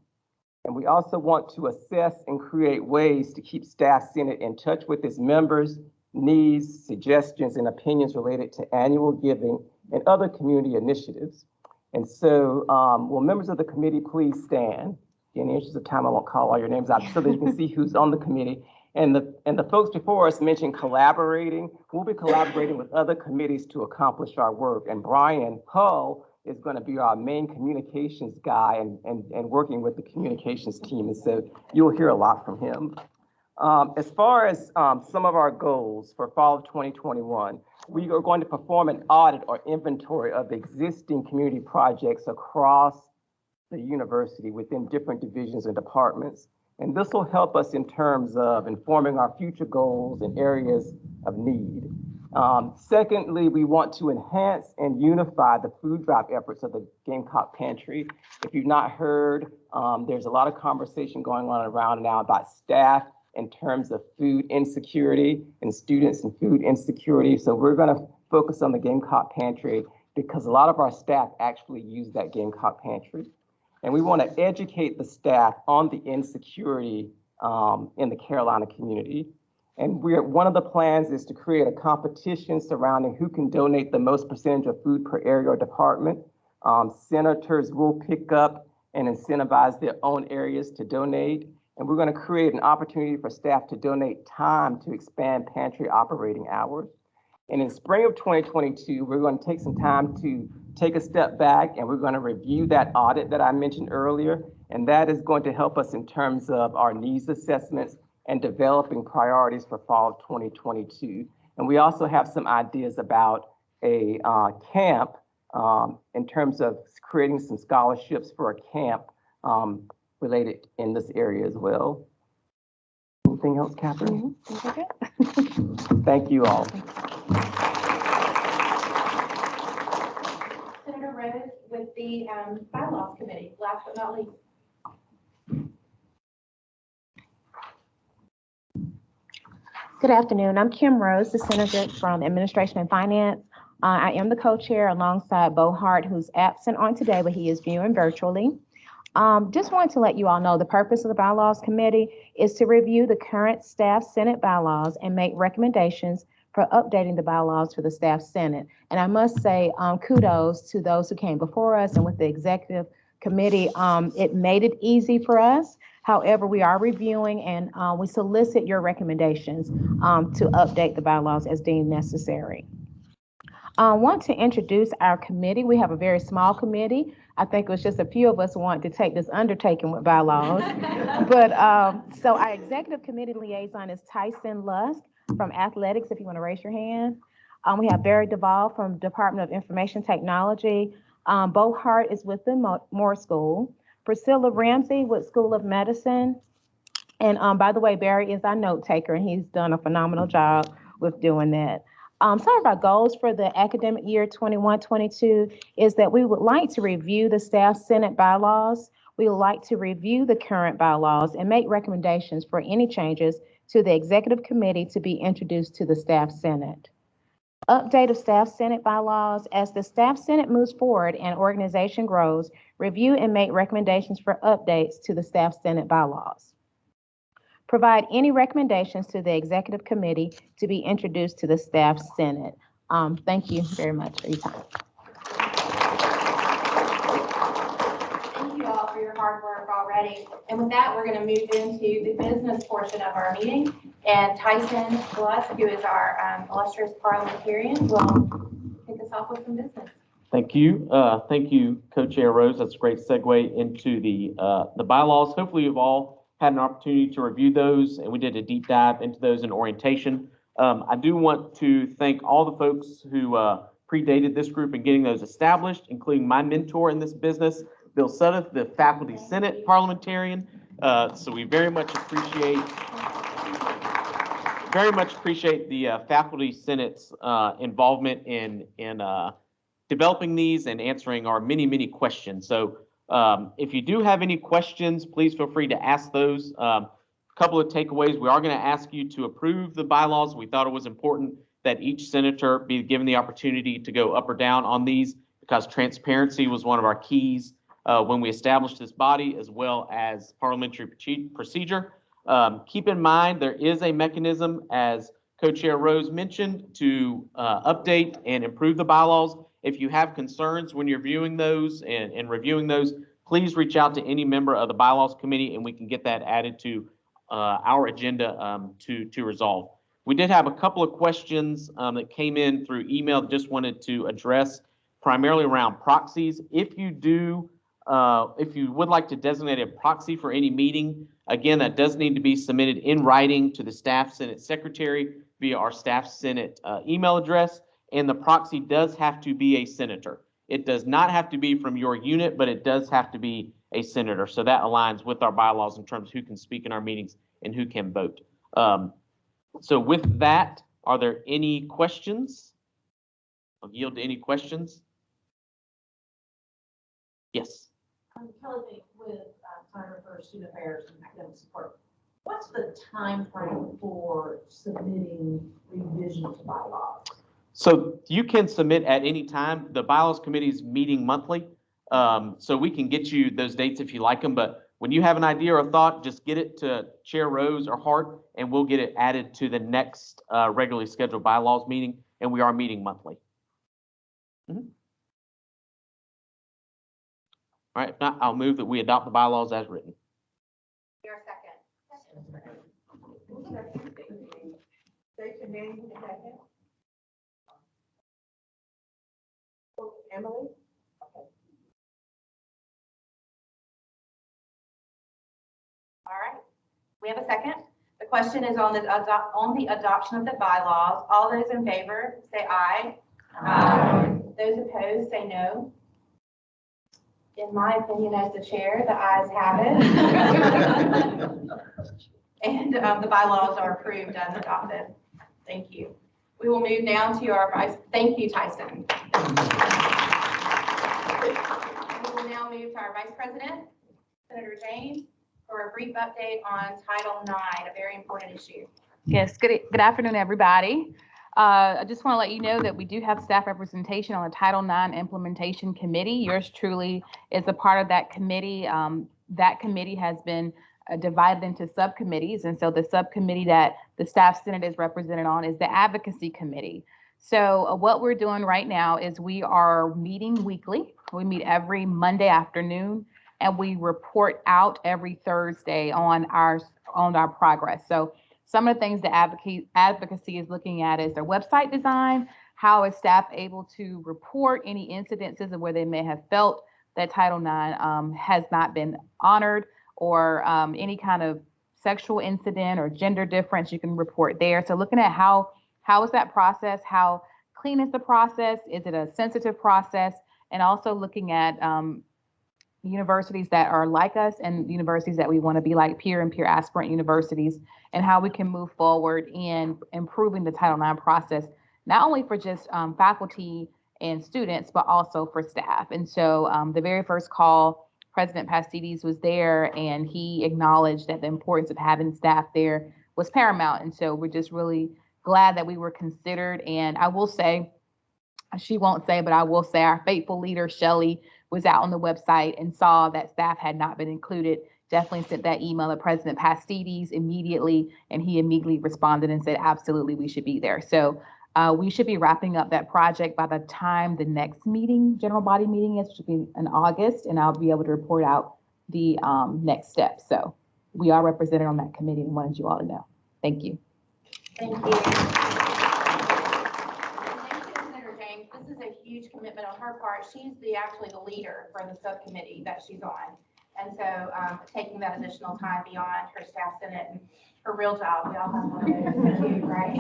And we also want to assess and create ways to keep Staff Senate in touch with its members, needs, suggestions, and opinions related to annual giving and other community initiatives. And so, will members of the committee please stand? In the interest of time, I won't call all your names out so that you can see who's on the committee. And the folks before us mentioned collaborating. We'll be collaborating with other committees to accomplish our work. And Brian Hull is going to be our main communications guy and working with the communications team. And so you'll hear a lot from him. As far as some of our goals for fall of 2021, we are going to perform an audit or inventory of existing community projects across the university within different divisions and departments. And this will help us in terms of informing our future goals and areas of need. Secondly, we want to enhance and unify the food drive efforts of the Gamecock Pantry. If you've not heard, there's a lot of conversation going on around now about staff in terms of food insecurity and students and food insecurity. So we're going to focus on the Gamecock Pantry because a lot of our staff actually use that Gamecock Pantry. And we want to educate the staff on the insecurity in the Carolina community. And one of the plans is to create a competition surrounding who can donate the most percentage of food per area or department. Senators will pick up and incentivize their own areas to donate. And we're going to create an opportunity for staff to donate time to expand pantry operating hours. And in spring of 2022, we're going to take some time to take a step back and we're going to review that audit that I mentioned earlier. And that is going to help us in terms of our needs assessments and developing priorities for fall of 2022. And we also have some ideas about a camp in terms of creating some scholarships for a camp related in this area as well. Anything else, Catherine? Mhm. Thank you all. Senator Rose with the bylaws committee, last but not least. Good afternoon. I'm Kim Rose, the Senator from Administration and Finance. I am the co-chair alongside Bo Hart, who's absent on today, but he is viewing virtually. Just wanted to let you all know the purpose of the Bylaws Committee is to review the current Staff Senate bylaws and make recommendations for updating the bylaws for the Staff Senate. And I must say kudos to those who came before us and with the Executive Committee. It made it easy for us. However, we are reviewing and we solicit your recommendations to update the bylaws as deemed necessary. I want to introduce our committee. We have a very small committee. I think it was just a few of us want to take this undertaking with bylaws. But so our executive committee liaison is Tyson Lusk from Athletics, if you want to raise your hand. We have Barry Duvall from Department of Information Technology. Bo Hart is with the Moore School. Priscilla Ramsey with School of Medicine. And by the way, Barry is our note taker and he's done a phenomenal job with doing that. Some of our goals for the academic year 21-22 is that we would like to review the Staff Senate bylaws. We would like to review the current bylaws and make recommendations for any changes to the Executive Committee to be introduced to the Staff Senate. Update of Staff Senate bylaws. As the Staff Senate moves forward and organization grows, review and make recommendations for updates to the Staff Senate bylaws. Provide any recommendations to the Executive Committee to be introduced to the Staff Senate. Thank you very much for your time. Thank you all for your hard work already. And with that, we're going to move into the business portion of our meeting. And Tyson Lusk, who is our illustrious parliamentarian, will kick us off with some business. Thank you. Thank you, Co-Chair Rose. That's a great segue into the bylaws. Hopefully you've all had an opportunity to review those, and we did a deep dive into those in orientation. I do want to thank all the folks who predated this group in getting those established, including my mentor in this business, Bill Sudduth, the Faculty Senate parliamentarian. So we very much appreciate the Faculty Senate's involvement in developing these and answering our many questions. So if you do have any questions, please feel free to ask those. A couple of takeaways. We are going to ask you to approve the bylaws. We thought it was important that each senator be given the opportunity to go up or down on these because transparency was one of our keys when we established this body, as well as parliamentary procedure. Keep in mind, there is a mechanism, as Co-Chair Rose mentioned, to update and improve the bylaws. If you have concerns when you're viewing those and reviewing those, please reach out to any member of the Bylaws Committee and we can get that added to our agenda to resolve. We did have a couple of questions that came in through email that just wanted to address, primarily around proxies. If you would like to designate a proxy for any meeting, again, that does need to be submitted in writing to the Staff Senate Secretary via our Staff Senate email address. And the proxy does have to be a senator. It does not have to be from your unit, but it does have to be a senator. So that aligns with our bylaws in terms of who can speak in our meetings and who can vote. So with that, are there any questions? I'll yield to any questions. Yes. Kelly, with Senator for Student Affairs and Academic Support, what's the time frame for submitting revisions to bylaws? So you can submit at any time. The Bylaws Committee is meeting monthly. So we can get you those dates if you like them. But when you have an idea or a thought, just get it to Chair Rose or Hart, and we'll get it added to the next regularly scheduled bylaws meeting. And we are meeting monthly. All right, if not, I'll move that we adopt the bylaws as written. Your second. State your name in a second. Emily? Okay. All right, we have a second. The question is on the adoption of the bylaws. All those in favor, say aye. Aye. Those opposed, say no. In my opinion, as the chair, the ayes have it. and the bylaws are approved and adopted. Thank you. We will move now to our vice, thank you, Tyson. We will now move to our Vice President, Senator James, for a brief update on Title IX, a very important issue. Yes, good afternoon, everybody. I just want to let you know that we do have staff representation on the Title IX Implementation Committee. Yours truly is a part of that committee. That committee has been divided into subcommittees, and so the subcommittee that the Staff Senate is represented on is the Advocacy Committee. So what we're doing right now is we are meeting weekly. We meet every Monday afternoon, and we report out every Thursday on our progress. So some of the things the advocacy is looking at is their website design, how is staff able to report any incidences of where they may have felt that Title IX has not been honored, or any kind of sexual incident or gender difference, you can report there. So looking at how is that process, how clean is the process, is it a sensitive process, and also looking at universities that are like us and universities that we want to be like, peer and peer aspirant universities, and how we can move forward in improving the Title IX process, not only for just faculty and students, but also for staff. And so the very first call, President Pastides was there, and he acknowledged that the importance of having staff there was paramount. And so we're just really glad that we were considered. And I will say, she won't say, but I will say our faithful leader, Shelley, was out on the website and saw that staff had not been included. Definitely sent that email to President Pastides immediately, and he immediately responded and said, absolutely, we should be there. So we should be wrapping up that project by the time the next meeting, general body meeting is, should be in August, and I'll be able to report out the next steps. So we are represented on that committee and wanted you all to know. Thank you. Thank you. Thank you, Senator James. This is a huge commitment on her part. She's actually the leader for the subcommittee that she's on. And so taking that additional time beyond her staff senate and her real job, we all have one of those too, right?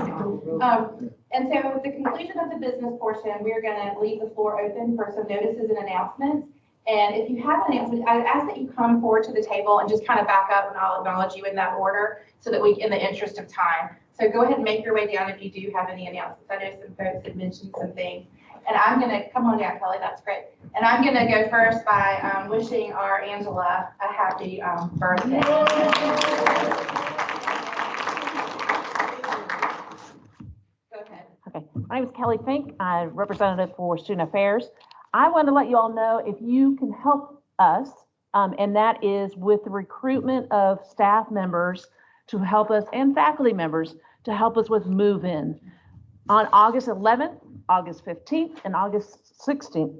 And so at the conclusion of the business portion, we're going to leave the floor open for some notices and announcements. And if you have an announcement, I ask that you come forward to the table and just kind of back up, and I'll acknowledge you in that order so that we, in the interest of time. So go ahead and make your way down if you do have any announcements. I know some folks had mentioned some things. And I'm going to, come on down, Kelly, that's great. And I'm going to go first by wishing our Angela a happy birthday. Go ahead. Okay, my name is Kelly Fink. I'm representative for Student Affairs. I want to let you all know if you can help us, and that is with the recruitment of staff members to help us and faculty members to help us with move-in. On August 11th, August 15th, and August 16th,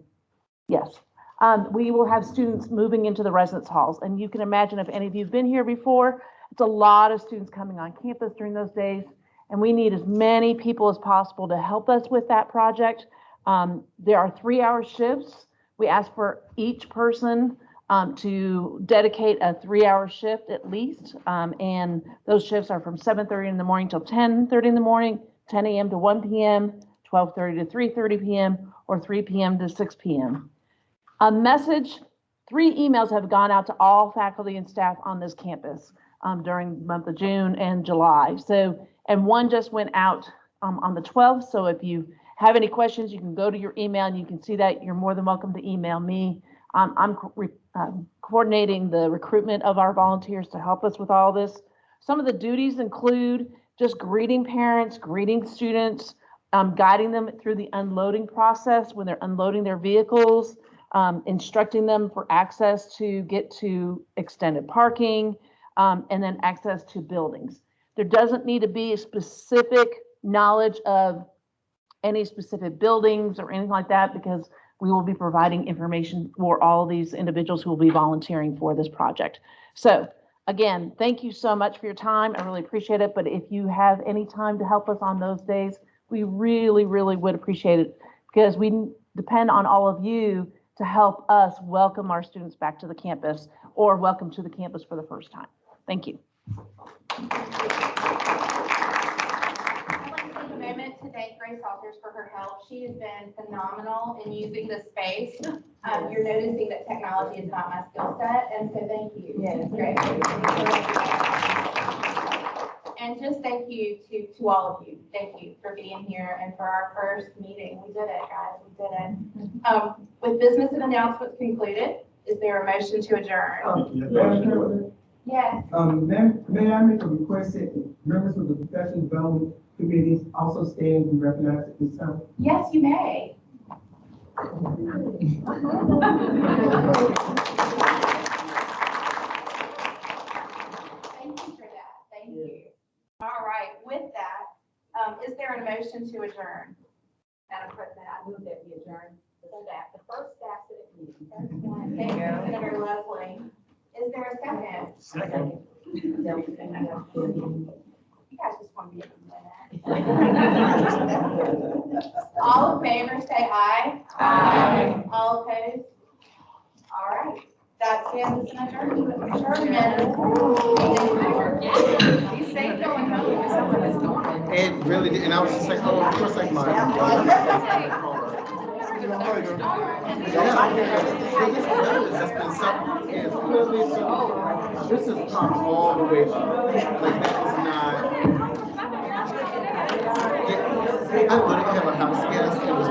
yes, we will have students moving into the residence halls. And you can imagine, if any of you have been here before, it's a lot of students coming on campus during those days. And we need as many people as possible to help us with that project. There are 3-hour shifts. We ask for each person to dedicate a 3-hour shift at least. And those shifts are from 7:30 in the morning till 10:30 in the morning, 10 a.m. to 1 p.m., 12:30 to 3:30 p.m., or 3 p.m. to 6 p.m. A message, 3 emails have gone out to all faculty and staff on this campus during the month of June and July. So, and one just went out on the 12th. So if you have any questions, you can go to your email and you can see that. You're more than welcome to email me. I'm coordinating the recruitment of our volunteers to help us with all this. Some of the duties include just greeting parents, greeting students, guiding them through the unloading process when they're unloading their vehicles, instructing them for access to get to extended parking, and then access to buildings. There doesn't need to be a specific knowledge of any specific buildings or anything like that, because we will be providing information for all of these individuals who will be volunteering for this project. So again, thank you so much for your time. I really appreciate it. But if you have any time to help us on those days, we really, really would appreciate it, because we depend on all of you to help us welcome our students back to the campus, or welcome to the campus for the first time. Thank you. I'd like to take a moment to thank Grace Salters for her help. She has been phenomenal in using this space. You're noticing that technology is not my skill set, and so thank you. Yes, great. And just thank you to all of you. Thank you for being here and for our first meeting. We did it, guys. We did it. With business and announcements concluded, is there a motion to adjourn? Yes. May I make a request that members of the professional development committees also stand and recognize at this time? Yes, you may. Thank you for that. Thank you. All right, with that, is there a motion to adjourn? Madam President, I move that we adjourn the first staff senate meeting. Thank you, Senator Leslie. Is there a second? Second. You guys just want to be in a minute. All in favor, say aye. Aye. All opposed? All right. That stands as an adjournment. He's safe going home. And really, and I was just like, oh, of course, like mine. That's been something, it's really so, this has come all the way up. Like, that is not, I literally have a house guest, it was